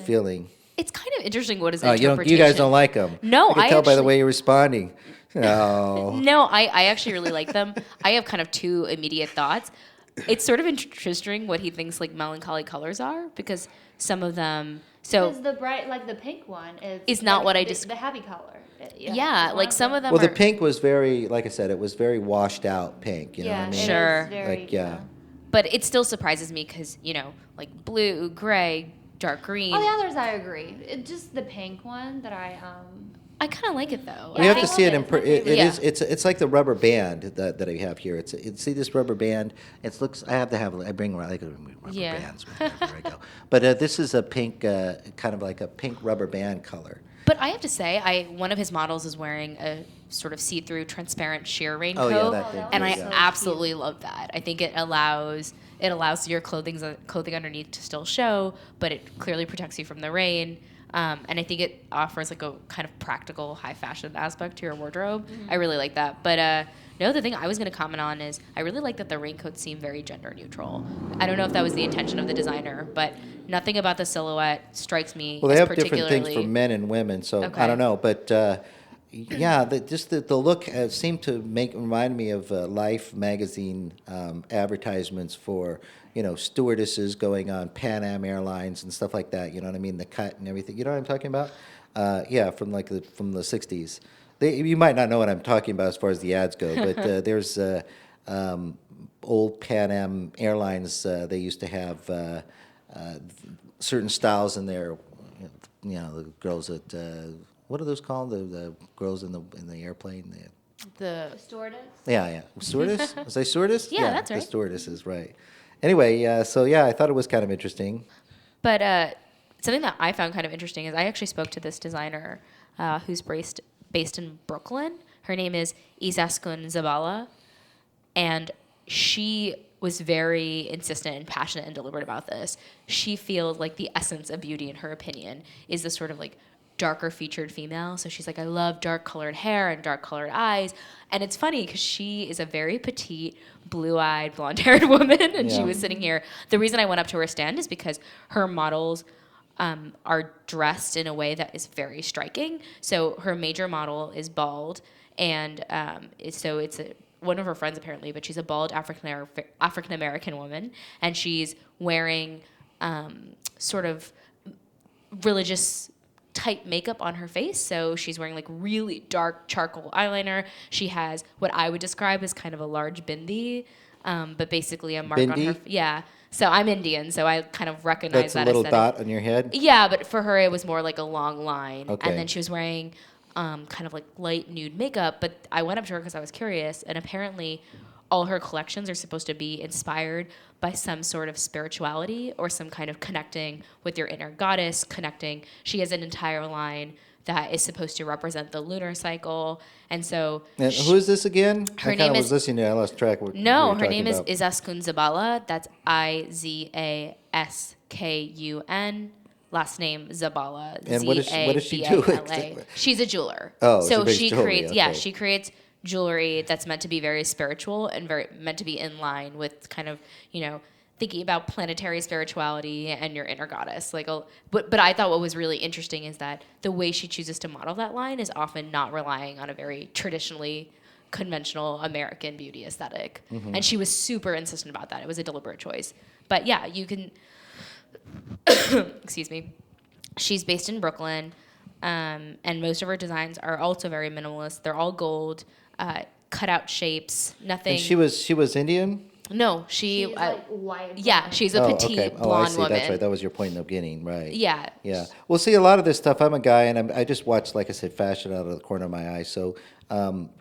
feeling. It's kind of interesting. What is the Oh, interpretation? you guys don't like them. No, I can tell by the way you're responding. No. No, I actually really like them. I have kind of two immediate thoughts. It's sort of interesting what he thinks like melancholy colors are, because some of them. So Because the bright, like the pink one, is not like what I the happy color. Yeah, like some of them. Well, are, the pink was very, like I said, it was very washed out pink. You know what I mean? Sure. Like, yeah. But it still surprises me because like blue, gray, dark green. All the others I agree. Just the pink one that I kind of like it though. We have to see it in. Yeah. It's like the rubber band that I have here. See this rubber band. It looks. I bring rubber bands wherever I go. But this is a pink, kind of like a pink rubber band color. But I have to say, one of his models is wearing a sort of see-through, transparent sheer raincoat, Oh, yeah, that thing. and I So absolutely love that. I think it allows your clothing underneath to still show, but it clearly protects you from the rain. And I think it offers like a kind of practical, high fashion aspect to your wardrobe. I really like that. But no, the thing I was going to comment on is I really like that the raincoats seem very gender neutral. I don't know if that was the intention of the designer, but nothing about the silhouette strikes me. Well, they as have different things for men and women, so Okay. I don't know, but yeah, the look seemed to remind me of Life magazine advertisements for stewardesses going on Pan Am Airlines and stuff like that. You know what I mean? The cut and everything. You know what I'm talking about? Yeah, from the '60s. You might not know what I'm talking about as far as the ads go, but there's old Pan Am Airlines. They used to have certain styles in there. The girls that what are those called? The girls in the airplane. The stewardess. Yeah. Stewardess? Was I stewardess? Yeah, that's right. The stewardess is right. Anyway, so yeah, I thought it was kind of interesting. But something that I found kind of interesting is I actually spoke to this designer who's based in Brooklyn. Her name is Izaskun Zabala, and she was very insistent and passionate and deliberate about this. She feels like the essence of beauty, in her opinion, is this sort of like darker featured female. So she's like, I love dark colored hair and dark colored eyes. And it's funny because she is a very petite, blue-eyed, blonde-haired woman, and she was sitting here. The reason I went up to her stand is because her models are dressed in a way that is very striking. So her major model is bald, and so it's one of her friends apparently, but she's a bald African American woman, and she's wearing sort of religious type makeup on her face. So she's wearing like really dark charcoal eyeliner. She has what I would describe as kind of a large bindi, but basically a mark on her. Yeah. So I'm Indian, so I kind of recognize that. That's a little aesthetic. dot on your head? Yeah, but for her it was more like a long line. Okay. And then she was wearing kind of like light nude makeup. But I went up to her because I was curious, and apparently all her collections are supposed to be inspired by some sort of spirituality or some kind of connecting with your inner goddess, She has an entire line that is supposed to represent the lunar cycle. And so... And who is this again? Her I name was is... listening to it. I lost track. No, her name is Izaskun Zabala. That's Izaskun last name Zabala. And what does she do Zabala. exactly? She's a jeweler. Oh, so she makes she jewelry, creates. Yeah, okay. she creates jewelry that's meant to be very spiritual and very meant to be in line with kind of thinking about planetary spirituality and your inner goddess. But I thought what was really interesting is that the way she chooses to model that line is often not relying on a very traditionally conventional American beauty aesthetic. Mm-hmm. And she was super insistent about that. It was a deliberate choice. But yeah, you can, excuse me, she's based in Brooklyn, and most of her designs are also very minimalist. They're all gold, cut out shapes, nothing. And she was Indian? No, she, She's like white. yeah, she's a petite I blonde see. woman. That's right. That was your point in the beginning, right? Yeah. Yeah. Well, see, a lot of this stuff, I'm a guy, and I just watch, like I said, fashion out of the corner of my eye. So,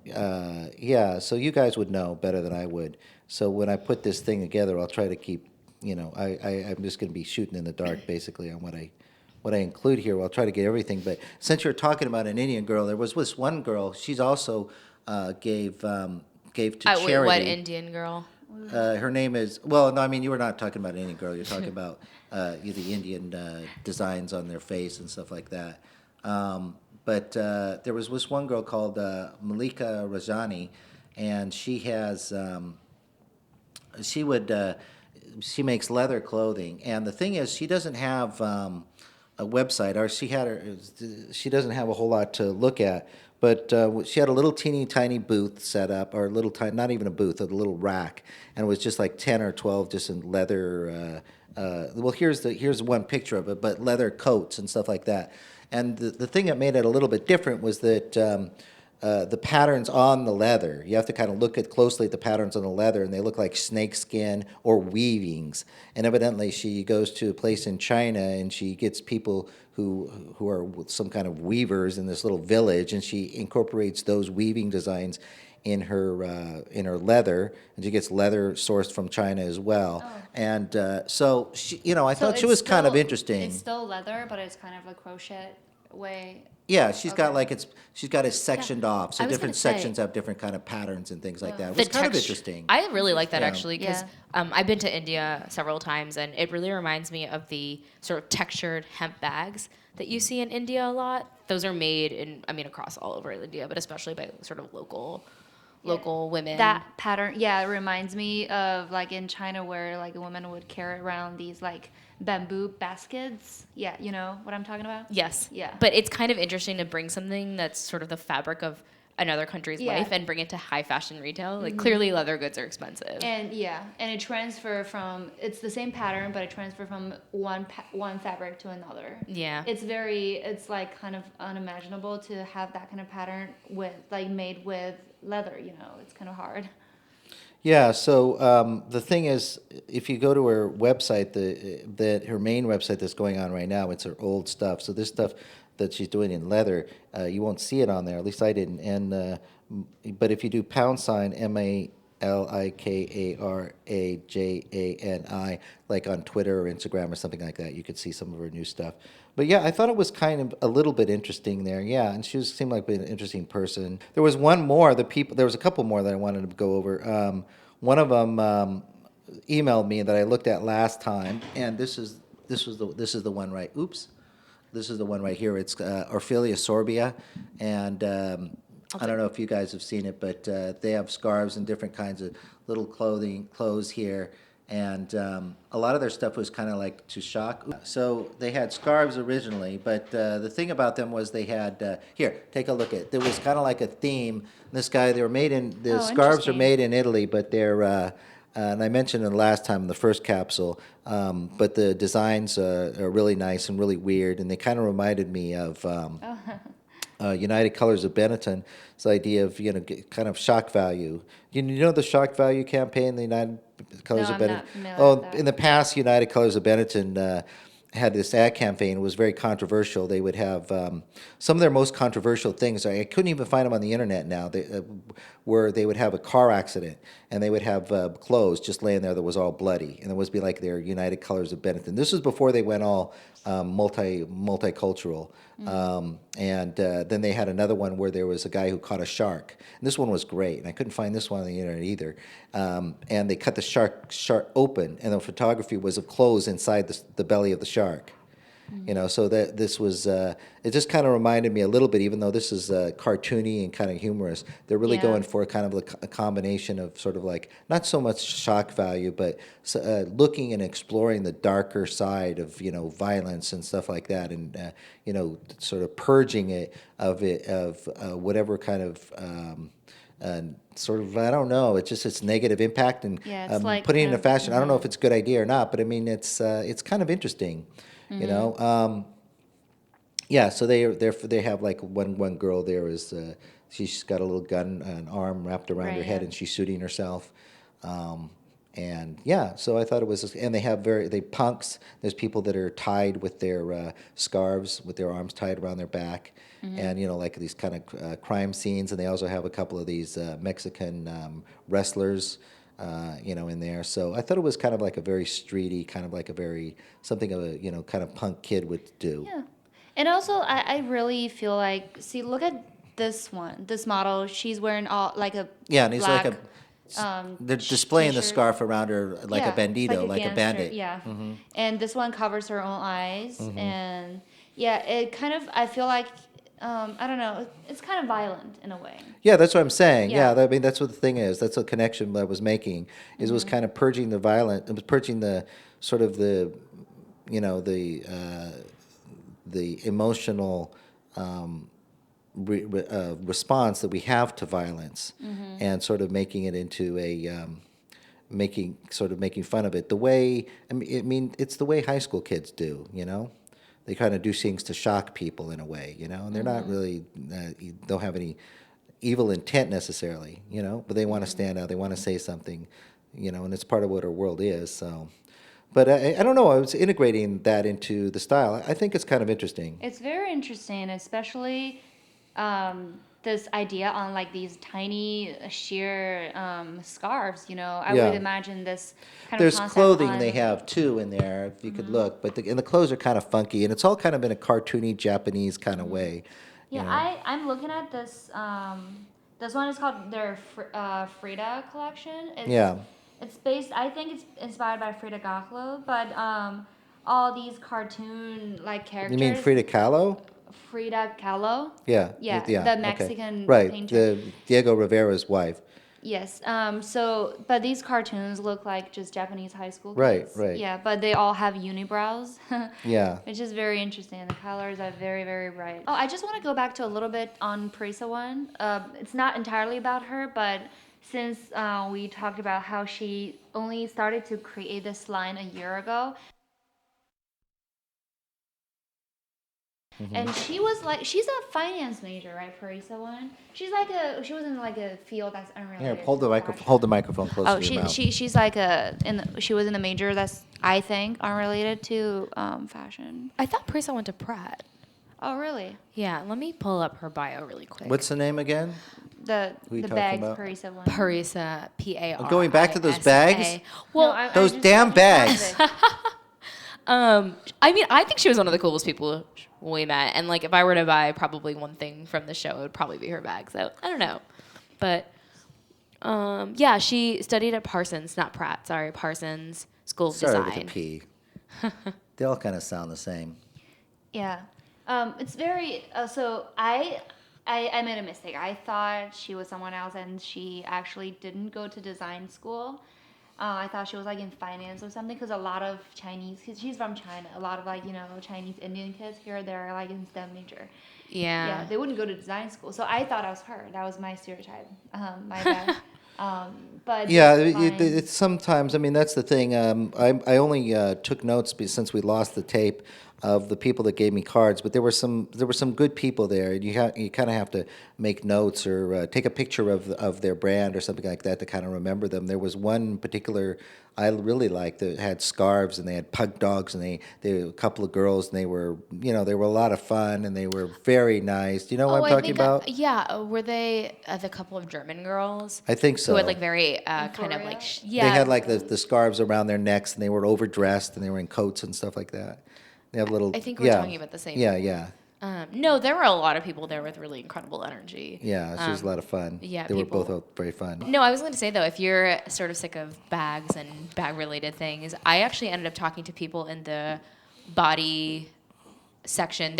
yeah, so you guys would know better than I would. So when I put this thing together, I'll try to keep, I'm just going to be shooting in the dark, basically, on what I include here. I'll try to get everything. But since you're talking about an Indian girl, there was this one girl, she's also gave to charity. Wait, what Indian girl? Her name is, well, no, I mean, you were not talking about an Indian girl. You're talking about the Indian designs on their face and stuff like that. But there was this one girl called Malika Rajani, and she has, she makes leather clothing. And the thing is, she doesn't have a website, or she doesn't have a whole lot to look at. But she had a little teeny tiny booth set up, or a little tiny, not even a booth, a little rack, and it was just like 10 or 12 just in leather. Well, here's one picture of it, but leather coats and stuff like that. And the thing that made it a little bit different was that the patterns on the leather, you have to kind of look closely at the patterns on the leather, and they look like snake skin or weavings. And evidently, she goes to a place in China, and she gets people who are some kind of weavers in this little village, and she incorporates those weaving designs in her leather, and she gets leather sourced from China as well. Oh. And so she, I thought she was kind of interesting. It's still leather, but it's kind of a crochet way. Yeah, she's got Okay. she's got it sectioned off, so I was different gonna say- sections have different kind of patterns and things like that. It The was kind of texture- interesting. I really like that Yeah. actually because Yeah. I've been to India several times, and it really reminds me of the sort of textured hemp bags that you see in India a lot. Those are made across all over India, but especially by sort of local women. That pattern, yeah, it reminds me of like in China where like a woman would carry around these like bamboo baskets. Yeah, you know what I'm talking about? Yes. Yeah. But it's kind of interesting to bring something that's sort of the fabric of another country's Yeah. life and bring it to high fashion retail. Like clearly leather goods are expensive. And it transfer from, it's the same pattern, but it transfer from one fabric to another. Yeah. It's like kind of unimaginable to have that kind of pattern made with leather, it's kind of hard. Yeah, so the thing is, if you go to her website, her main website that's going on right now, it's her old stuff. So this stuff that she's doing in leather, you won't see it on there. At least I didn't. And but if you do #MALIKARAJANI, like on Twitter or Instagram or something like that, you could see some of her new stuff. But yeah, I thought it was kind of a little bit interesting there. Yeah, and she seemed like an interesting person. There was one more. There was a couple more that I wanted to go over. One of them emailed me that I looked at last time, and this is the one right. Oops, this is the one right here. It's Orphelia Sorbia, and I don't know if you guys have seen it, but they have scarves and different kinds of little clothes here. And a lot of their stuff was kind of like to shock. So they had scarves originally, but the thing about them was they had, here, take a look at it. There was kind of like a theme. The scarves are made interesting. in Italy, but they're, and I mentioned it last time in the first capsule, but the designs are really nice and really weird, and they kind of reminded me of United Colors of Benetton. This idea of, kind of shock value. You know the shock value campaign, the United Colors No, of I'm Benetton? not familiar Oh, with that. in the past, United Colors of Benetton had this ad campaign. It was very controversial. They would have some of their most controversial things. I couldn't even find them on the internet now. Where they would have a car accident and they would have clothes just laying there that was all bloody, and it was be like their United Colors of Benetton. This was before they went all multicultural. And then they had another one where there was a guy who caught a shark. And this one was great, and I couldn't find this one on the internet either. And they cut the shark open, and the photography was of clothes inside the belly of the shark. You know, so that this was, it just kind of reminded me a little bit, even though this is cartoony and kind of humorous, they're really Yeah. going for kind of a combination of sort of like, not so much shock value, but looking and exploring the darker side of, you know, violence and stuff like that, and, you know, sort of purging of whatever kind of, sort of, I don't know, it's negative impact, and Yeah, it's like putting it kind in a of- fashion. I don't know if it's a good idea or not, but I mean, it's kind of interesting, you know. Yeah, so they have like one girl there is she's got a little gun, an arm wrapped around her Right, head, yeah. and she's shooting herself. And yeah, so I thought it was, and they punks. There's people that are tied with their scarves, with their arms tied around their back, and you know, like these kind of crime scenes. And they also have a couple of these Mexican wrestlers, you know, in there. So I thought it was kind of like a very streety, kind of like a very something of a, you know, kind of punk kid would do. Yeah. And also, I really feel like, see, look at this one, this model. She's wearing all like a Yeah, and he's black, like they're displaying the t-shirt. scarf around her like Yeah, a bandito, like a gangster, bandit. Yeah. And this one covers her own eyes, and yeah, it kind of, I feel like, I don't know, it's kind of violent in a way. Yeah, that's what I'm saying. Yeah, Yeah. I mean, that's what the thing is. That's a connection that I was making. Is it was kind of purging the violent. It was purging the sort of the, you know, the emotional response that we have to violence, and sort of making it into a making fun of it. The way I mean, it's the way high school kids do. You know, they kind of do things to shock people in a way. You know, and they're not really don't have any evil intent necessarily. You know, but they want to stand out. They want to say something. You know, and it's part of what our world is. So. But I don't know. I was integrating that into the style. I think it's kind of interesting. It's very interesting, especially this idea on like these tiny sheer scarves. You know, I Yeah. would imagine this kind There's of concept clothing on, they have too in there, if you could look. But and the clothes are kind of funky, and it's all kind of in a cartoony Japanese kind of way. Yeah, you know. I'm looking at this. This one is called their Frida collection. Yeah. It's based. I think it's inspired by Frida Kahlo, but all these cartoon like characters. You mean Frida Kahlo? Frida Kahlo. Yeah. Yeah, okay. the Mexican right. painter. The Diego Rivera's wife. Yes. So, but these cartoons look like just Japanese high school Right, kids. right. Yeah, but they all have unibrows. Yeah. Which is very interesting. The colors are very, very bright. Oh, I just want to go back to a little bit on Parisa one. It's not entirely about her, but since we talked about how she only started to create this line a year ago. And she was like, she's a finance major, right, Parisa one? She was in like a field that's unrelated. Here, hold the to microphone. fashion. Hold the microphone close Oh, to your mouth. she's like she was in a major that's, I think, unrelated to fashion. I thought Prisa went to Pratt. Oh, really? Yeah, let me pull up her bio really quick. What's the name again? The Who you the talking bags about? Parisa one. Parisa, P-A-R. Going back to those bags? Well, No, Those damn bags. I mean, I think she was one of the coolest people we met. And, like, if I were to buy probably one thing from the show, it would probably be her bag. So, I don't know. But, yeah, she studied at Parsons, not Pratt, sorry, Parsons School of Started Design. with a P. They all kind of sound the same. Yeah. It's very, so I made a mistake. I thought she was someone else, and she actually didn't go to design school. I thought she was like in finance or something, because a lot of Chinese, cause she's from China, a lot of like, Chinese Indian kids here, they're like in STEM major. Yeah, they wouldn't go to design school. So I thought I was her. That was my stereotype. My bad. But Yeah, it's fine. it's sometimes. I mean, that's the thing. I only took notes since we lost the tape of the people that gave me cards, but there were some good people there. You kind of have to make notes or take a picture of their brand or something like that to kind of remember them. There was one particular I really liked that had scarves, and they had pug dogs, and they were a couple of girls, and they were a lot of fun, and they were very nice. Do you know what I'm talking about? Yeah, were they the couple of German girls? I think so. Who had like very kind of like Euphoria? They had like the scarves around their necks, and they were overdressed, and they were in coats and stuff like that. They have little. I think we're talking about the same. Yeah, yeah, No, there were a lot of people there with really incredible energy. yeah. It was a lot of fun. yeah, they were people- both very fun. No, I was going to say though, if you're sort of sick of bags and bag-related things, I actually ended up talking to people in the body section.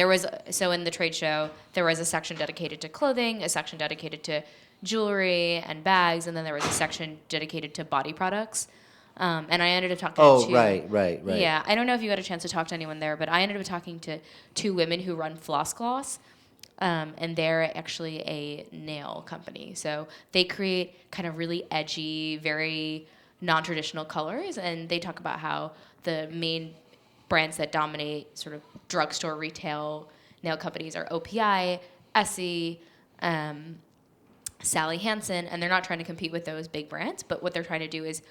So in the trade show, there was a section dedicated to clothing, a section dedicated to jewelry and bags, and then there was a section dedicated to body products. And I ended up talking to right. Yeah, I don't know if you got a chance to talk to anyone there, but I ended up talking to 2 women who run Floss Gloss, and they're actually a nail company. So they create kind of really edgy, very non-traditional colors, and they talk about how the main brands that dominate sort of drugstore retail nail companies are OPI, Essie, Sally Hansen, and they're not trying to compete with those big brands, but what they're trying to do is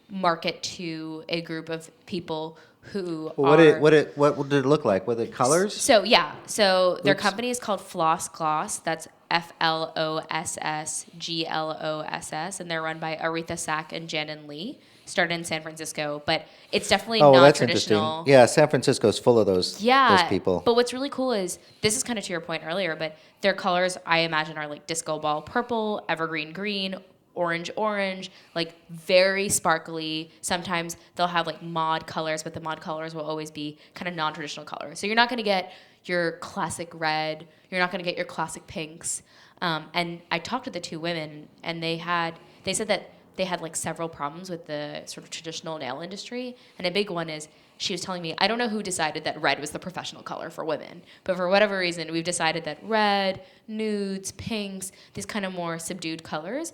market to a group of people who What are... did it look like? Were the colors? So their company is called Floss Gloss. That's FLOSSGLOSS, and they're run by Aretha Sack and Janin Lee. Started in San Francisco, but it's definitely Oh, well, not that's traditional. interesting. Yeah, San Francisco's full of those people. But what's really cool is, this is kind of to your point earlier, but their colors, I imagine, are like disco ball purple, evergreen green, orange, like very sparkly. Sometimes they'll have like mod colors, but the mod colors will always be kind of non-traditional colors. So you're not going to get your classic red. You're not going to get your classic pinks. And I talked to the 2 women, and they said that they had like several problems with the sort of traditional nail industry. And a big one is, she was telling me, I don't know who decided that red was the professional color for women, but for whatever reason, we've decided that red, nudes, pinks, these kind of more subdued colors,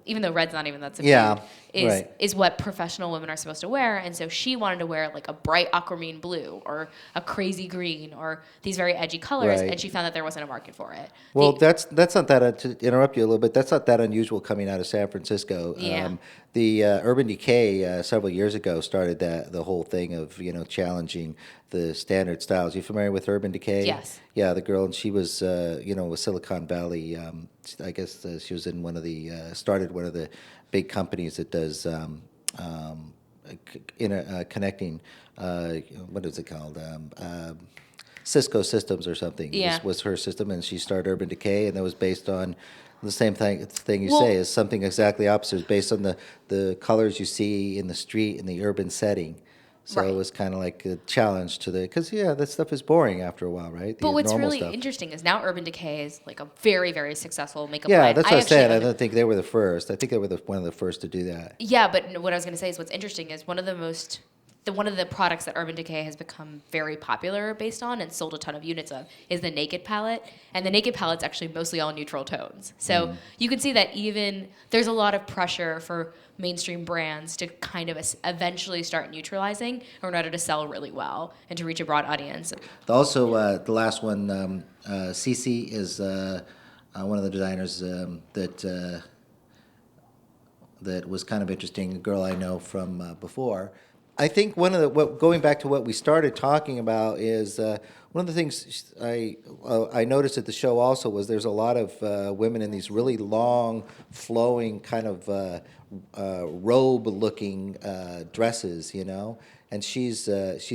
even though red's not even that subdued, is what professional women are supposed to wear. And so she wanted to wear like a bright aquamarine blue or a crazy green or these very edgy colors, and she found that there wasn't a market for it. Well, that's not that, to interrupt you a little bit, that's not that unusual coming out of San Francisco. Yeah. The Urban Decay several years ago started the whole thing of, challenging the standard styles. You familiar with Urban Decay? Yes. Yeah, the girl, and she was, with Silicon Valley. I guess she was in started one of the big companies that does connecting. What is it called? Cisco Systems or something. Yeah. Was her system, and she started Urban Decay, and that was based on the same thing you say is something exactly opposite. It's based on the colors you see in the street in the urban setting. So it was kind of like a challenge to because that stuff is boring after a while, right? But what's really stuff. interesting is now Urban Decay is like a very, very successful makeup line. Yeah, that's what I said. I don't think they were the first. I think they were one of the first to do that. Yeah, but what I was going to say is, what's interesting is one of the products that Urban Decay has become very popular based on and sold a ton of units of is the Naked palette. And the Naked palette's actually mostly all neutral tones. So you can see that even there's a lot of pressure for mainstream brands to kind of eventually start neutralizing in order to sell really well and to reach a broad audience. Also, the last one, Cece is one of the designers that was kind of interesting, a girl I know from before. I think going back to what we started talking about is one of the things I noticed at the show also was there's a lot of women in these really long, flowing kind of robe-looking dresses, and she's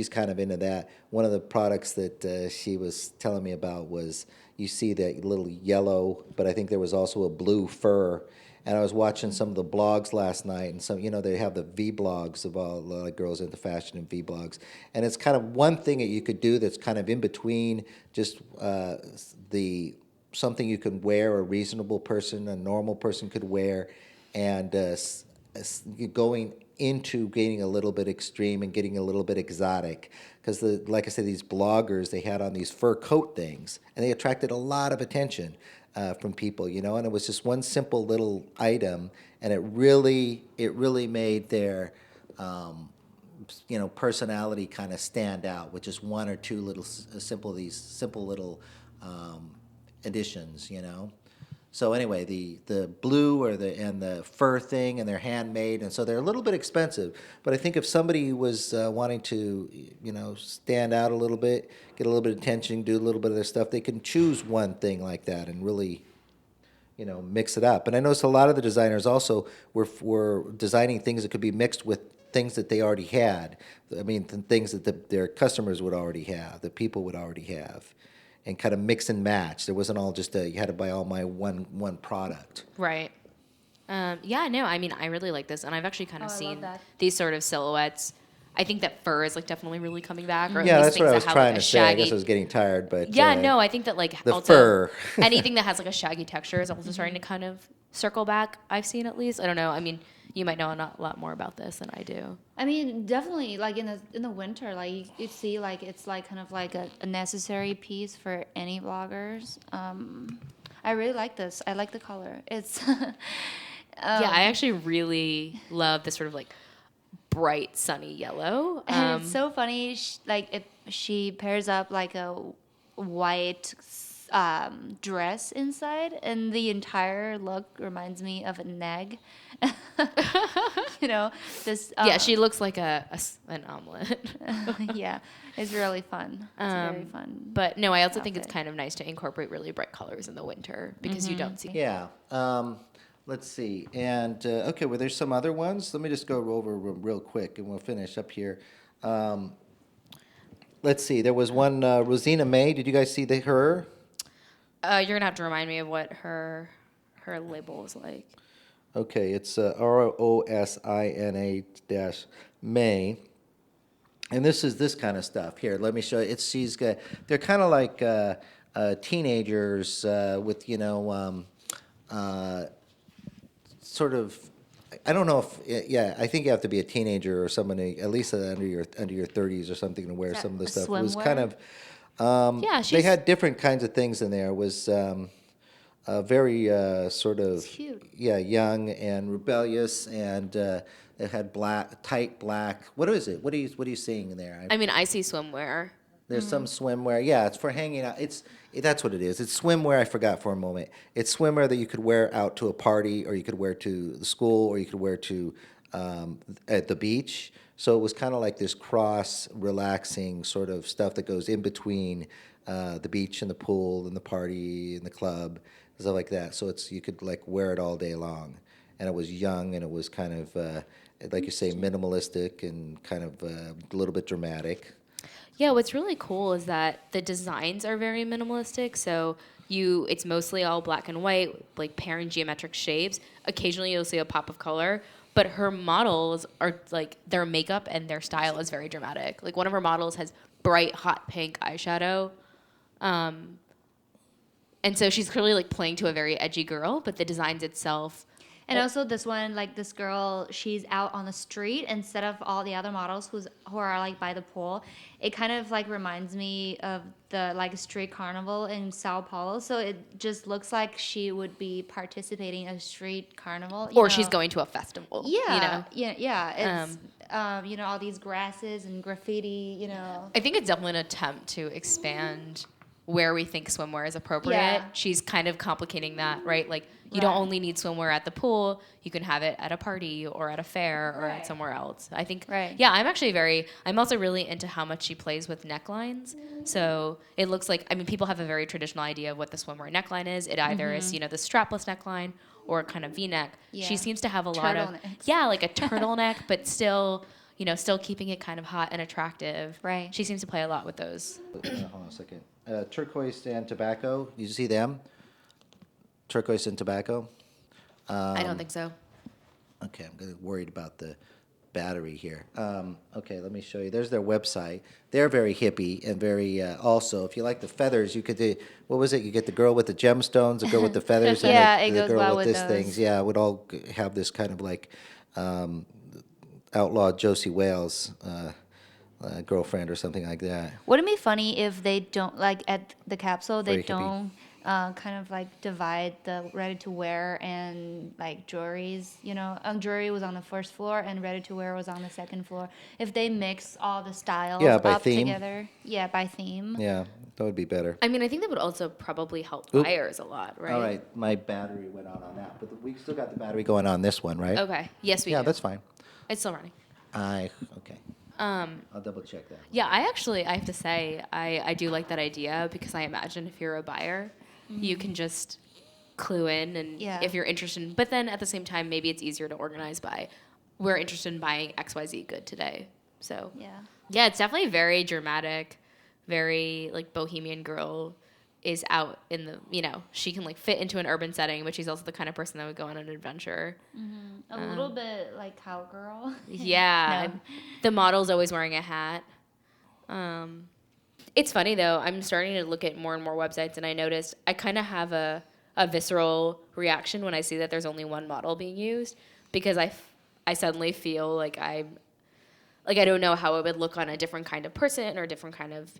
kind of into that. One of the products that she was telling me about was, you see that little yellow, but I think there was also a blue fur. And I was watching some of the blogs last night, and some, they have the V-blogs of a lot of girls into fashion and V-blogs. And it's kind of one thing that you could do that's kind of in between just something you can wear, a reasonable person, a normal person could wear, and going into getting a little bit extreme and getting a little bit exotic. Because, like I said, these bloggers, they had on these fur coat things, and they attracted a lot of attention from people, and it was just one simple little item, and it really made their, personality kind of stand out with just one or two little simple little additions, So anyway, the blue and the fur thing, and they're handmade, and so they're a little bit expensive. But I think if somebody was wanting to, stand out a little bit, get a little bit of attention, do a little bit of their stuff, they can choose one thing like that and really, mix it up. And I noticed a lot of the designers also were designing things that could be mixed with things that they already had. I mean, things that their customers would already have, that people would already have. And kind of mix and match. There wasn't all just you had to buy all my one product. Right. I mean, I really like this, and I've actually kind of seen these sort of silhouettes I think that fur is like definitely really coming back. Or at Yeah, least that's what things I that was have, trying like, to a say. I shaggy. guess I was getting tired, but Yeah, no, I think that like the also fur. anything that has like a shaggy texture is also starting to kind of circle back. I've seen at least. I don't know. I mean, you might know a lot more about this than I do. I mean, definitely, like in the winter, like you see, like it's like kind of like a necessary piece for any vloggers. I really like this. I like the color. It's Yeah, I actually really love this sort of like bright sunny yellow. and it's so funny. Like if she pairs up like a white dress inside, and the entire look reminds me of an egg. You know, this. Yeah, she looks like an omelet. Yeah, it's really fun. It's very fun. But no, I also think it's outfit. kind of nice to incorporate really bright colors in the winter because you don't see. Yeah. Let's see. And okay, well, there's some other ones. Let me just go over real quick, and we'll finish up here. Let's see. There was one Rosina May. Did you guys see her? You're gonna have to remind me of what her label is like. Okay, it's ROSINA dash May. And this is this kind of stuff. Here, let me show you. She's got. They're kind of like teenagers with sort of. I don't know if yeah. I think you have to be a teenager or somebody at least under your 30s or something to wear that some of the a stuff. It was kind swimwear? of. Yeah, They she's had different kinds of things in there. It was very sort of It's cute. yeah, young and rebellious, and it had tight black. What is it? What are you seeing in there? I mean, I see swimwear. There's some swimwear. Yeah, it's for hanging out. That's what it is. It's swimwear. I forgot for a moment. It's swimwear that you could wear out to a party, or you could wear to the school, or you could wear to at the beach. So it was kind of like this cross, relaxing sort of stuff that goes in between the beach and the pool and the party and the club, stuff like that. So you could like wear it all day long, and it was young, and it was kind of like you say, minimalistic and kind of a little bit dramatic. Yeah, what's really cool is that the designs are very minimalistic. So it's mostly all black and white, like pairing geometric shapes. Occasionally you'll see a pop of color, but her models are like their makeup and their style is very dramatic. Like one of her models has bright hot pink eyeshadow. And so she's clearly like playing to a very edgy girl, but the designs itself. And also this one, like this girl, she's out on the street instead of all the other models who are like by the pool. It kind of like reminds me of the like street carnival in Sao Paulo. So it just looks like she would be participating in a street carnival. Or she's going to a festival. Yeah, You know? yeah. It's all these grasses and graffiti. I think it's definitely an attempt to expand where we think swimwear is appropriate. Yeah. She's kind of complicating that, right? Like you don't only need swimwear at the pool, you can have it at a party or at a fair or at somewhere else. I think yeah, I'm also really into how much she plays with necklines. So it looks like, I mean, people have a very traditional idea of what the swimwear neckline is. It either is, the strapless neckline or kind of V-neck. Yeah. She seems to have a lot of Turtlenecks. like a turtleneck, but still keeping it kind of hot and attractive. Right. She seems to play a lot with those. Hold on a second. Turquoise and tobacco. You see them? Turquoise and tobacco. I don't think so. Okay, I'm worried about the battery here. Okay, let me show you. There's their website. They're very hippie and very. Also, if you like the feathers, you could do. What was it? You get the girl with the gemstones, the girl with the feathers, Yeah, and it the goes girl well with with this those. things. Yeah, it would all have this kind of like outlaw Josie Wales girlfriend or something like that. Wouldn't it be funny if they don't, like at the capsule, they Very hippie. don't kind of like divide the ready to wear and like jewelries, jewelry was on the first floor and ready to wear was on the second floor. If they mix all the styles Yeah, by up theme. together. Yeah, by theme. Yeah, that would be better. I mean, I think that would also probably help Oop. buyers a lot, right? All right, my battery went on that, but we still got the battery going on this one, right? Okay. Yes, we Yeah, do. that's fine. It's still running. Okay. I'll double check that. Yeah, I have to say, I do like that idea because I imagine if you're a buyer, you can just clue in and Yeah. if you're interested. But then at the same time, maybe it's easier to organize by, we're interested in buying XYZ good today. So Yeah. yeah, it's definitely very dramatic, very like bohemian girl is out in the, she can like fit into an urban setting, but she's also the kind of person that would go on an adventure. A little bit like cowgirl. Yeah. No. The model's always wearing a hat. It's funny though, I'm starting to look at more and more websites, and I noticed I kind of have a visceral reaction when I see that there's only one model being used, because I suddenly feel like I don't know how it would look on a different kind of person or a different kind of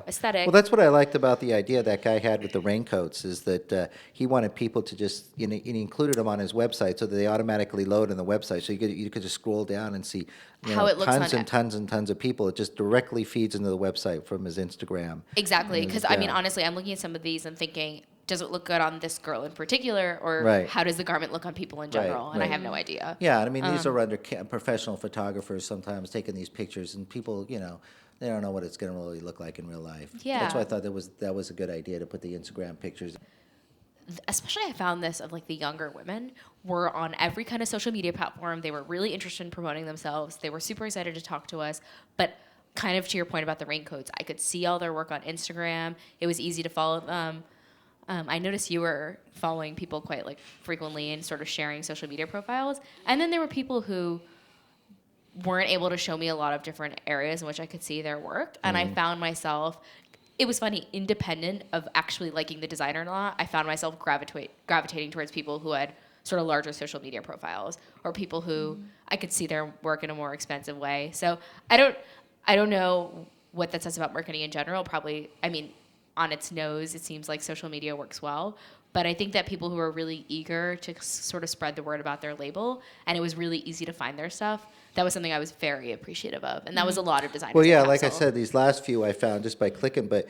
aesthetic. Well, that's what I liked about the idea that guy had with the raincoats, is that he wanted people to just, he included them on his website so that they automatically load on the website. So you could just scroll down and see How it looks tons on and tons and tons of people. It just directly feeds into the website from his Instagram. Exactly, because Yeah. I mean, honestly, I'm looking at some of these and thinking, does it look good on this girl in particular, or Right. how does the garment look on people in general? And I right. have no idea. Yeah, I mean, these are under professional photographers sometimes taking these pictures, and people, they don't know what it's going to really look like in real life. Yeah. That's why I thought that was a good idea to put the Instagram pictures. Especially I found this of like the younger women were on every kind of social media platform. They were really interested in promoting themselves. They were super excited to talk to us. But kind of to your point about the raincoats, I could see all their work on Instagram. It was easy to follow them. I noticed you were following people quite like frequently and sort of sharing social media profiles. And then there were people who weren't able to show me a lot of different areas in which I could see their work. And I found myself, it was funny, independent of actually liking the designer or not, I found myself gravitating towards people who had sort of larger social media profiles, or people who I could see their work in a more expensive way. So I don't know what that says about marketing in general. Probably, I mean, on its nose, it seems like social media works well. But I think that people who are really eager to sort of spread the word about their label, and it was really easy to find their stuff, that was something I was very appreciative of. And that was a lot of designers. Well, yeah, at like I Capsule. said, these last few I found just by clicking, but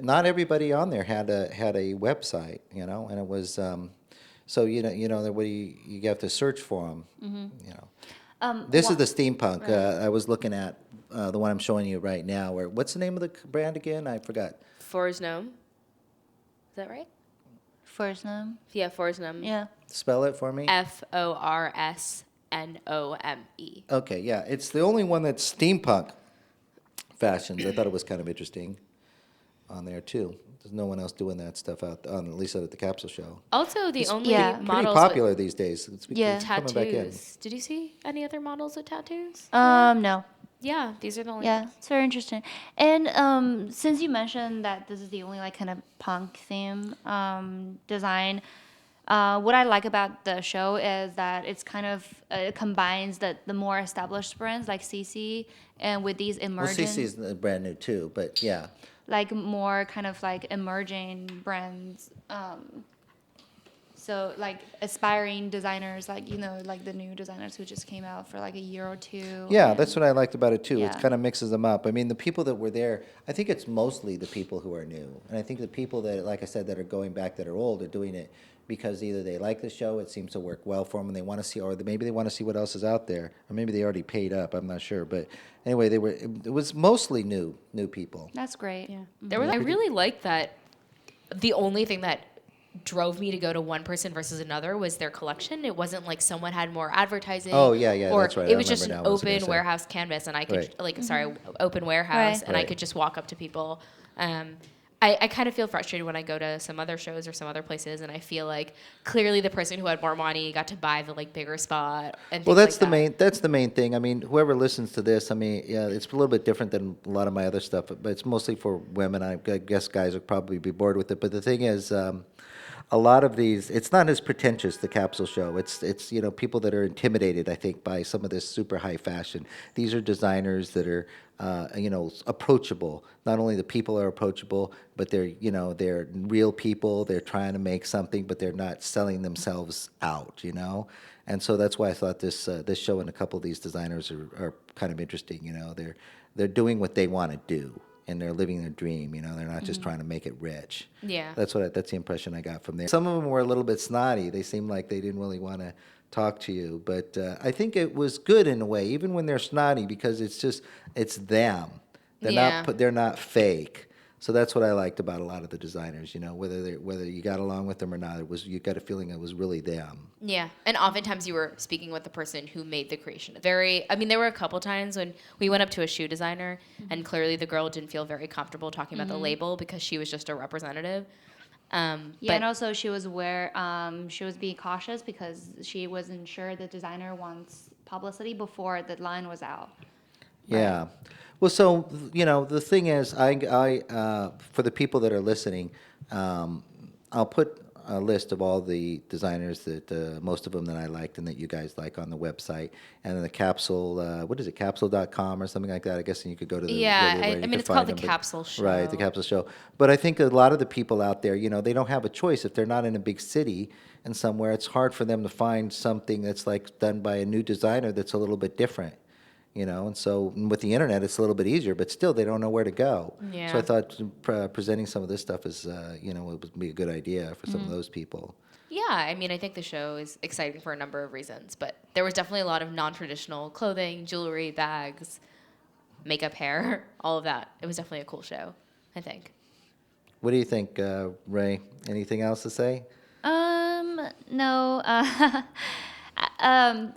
not everybody on there had a website, and it was so what you have to search for them, This is the steampunk. Right. I was looking at the one I'm showing you right now. What's the name of the brand again? I forgot. Forsnome. Is that right? Forsnome. Yeah, Forsnome. Yeah. Spell it for me. Forsnome. Okay, yeah, it's the only one that's steampunk fashions. I thought it was kind of interesting on there too. There's no one else doing that stuff out on, at least at the Capsule Show. Also, the only yeah. Pretty models popular these days. It's Yeah. coming back in. tattoos. Did you see any other models with tattoos? No. Yeah, these are the only. Yeah, it's very interesting. And since you mentioned that this is the only like kind of punk theme design, what I like about the show is that it's kind of it combines the more established brands like CC and with these Well, emerging, CC is brand new too, but yeah. like more kind of like emerging brands. So like aspiring designers, like like the new designers who just came out for like a year or two. Yeah, and- that's what I liked about it too. It Yeah. kind of mixes them up. I mean, the people that were there, I think it's mostly the people who are new. And I think the people that, like I said, that are going back that are old are doing it because either they like the show, it seems to work well for them, and they want to see, or maybe they want to see what else is out there, or maybe they already paid up. I'm not sure, but anyway, it was mostly new people. That's great. Yeah. There was. I really liked that. The only thing that drove me to go to one person versus another was their collection. It wasn't like someone had more advertising. Oh, yeah, or that's right. It I was just an remember now what I was gonna open say. warehouse canvas, and I could Right. open warehouse, Right. and I Right. could just walk up to people. I kind of feel frustrated when I go to some other shows or some other places, and I feel like clearly the person who had more money got to buy the like bigger spot. And Well, things that's like that. that's the main thing. I mean, whoever listens to this, I mean, yeah, it's a little bit different than a lot of my other stuff, but it's mostly for women. I guess guys will probably be bored with it. But the thing is, a lot of these, it's not as pretentious, the Capsule Show. It's people that are intimidated, I think, by some of this super high fashion. These are designers that are approachable. Not only the people are approachable, but they're real people. They're trying to make something, but they're not selling themselves out, And so that's why I thought this show and a couple of these designers are kind of interesting. They're doing what they want to do, and they're living their dream. They're not just trying to make it rich. Yeah. That's the impression I got from there. Some of them were a little bit snotty. They seemed like they didn't really want to talk to you, but I think it was good in a way, even when they're snotty, because it's them. Yeah. They're not fake. So that's what I liked about a lot of the designers. Whether you got along with them or not, you got a feeling it was really them. Yeah, and oftentimes you were speaking with the person who made the creation. There were a couple times when we went up to a shoe designer, and clearly the girl didn't feel very comfortable talking about the label because she was just a representative. Yeah, and also she was being cautious because she wasn't sure the designer wants publicity before the line was out. Yeah. Well, so, the thing is, for the people that are listening, I'll put a list of all the designers that, most of them that I liked and that you guys like on the website. And then the capsule, what is it, capsule.com or something like that? I guess you could go to the Yeah, where I you mean, could it's called find the them, Capsule Show. Right, the capsule show. But I think a lot of the people out there, they don't have a choice. If they're not in a big city and somewhere, it's hard for them to find something that's like done by a new designer that's a little bit different. And so with the internet, it's a little bit easier, but still, they don't know where to go. Yeah. So I thought presenting some of this stuff is, it would be a good idea for some of those people. Yeah, I mean, I think the show is exciting for a number of reasons, but there was definitely a lot of non-traditional clothing, jewelry, bags, makeup, hair, all of that. It was definitely a cool show, I think. What do you think, Ray? Anything else to say? No.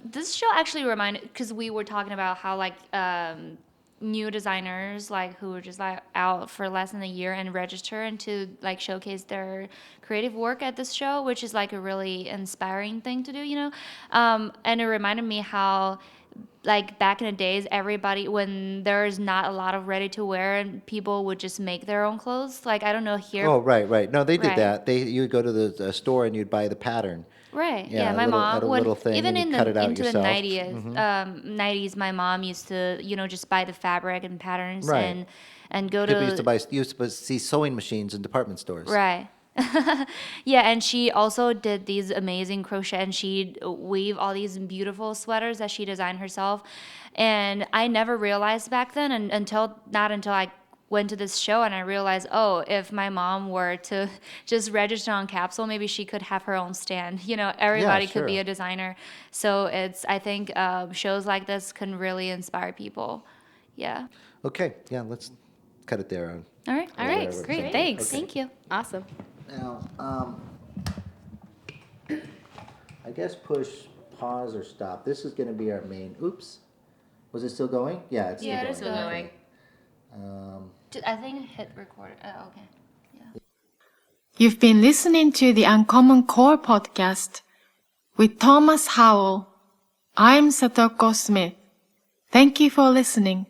This show actually reminded, because we were talking about how like new designers like who were just like out for less than a year and register and to like showcase their creative work at this show, which is like a really inspiring thing to do. And it reminded me how like back in the days, everybody, when there's not a lot of ready to wear and people would just make their own clothes. Like, I don't know here. Oh, right. No, they did Right. that. You would go to the store and you'd buy the pattern. Right. Yeah, Yeah, a my little- mom had a would little thing even and you in cut it out into yourself. the 90s. My mom used to just buy the fabric and patterns Right. and go People to used to see sewing machines in department stores. right. Yeah, and she also did these amazing crochet and she'd weave all these beautiful sweaters that she designed herself. And I never realized back then until I went to this show and I realized, oh, if my mom were to just register on Capsule, maybe she could have her own stand. Everybody could be sure. a designer. So I think shows like this can really inspire people. Yeah. Okay, yeah, let's cut it there. All right. All right, whatever. great, thanks. Thank you. Awesome. Now, I guess push pause or stop. This is going to be our main. Oops, was it still going? Yeah, it's Yeah, still it is going. still going. I think hit record. Oh, okay. Yeah. You've been listening to the Uncommon Core Podcast with Thomas Howell. I'm Satoko Smith. Thank you for listening.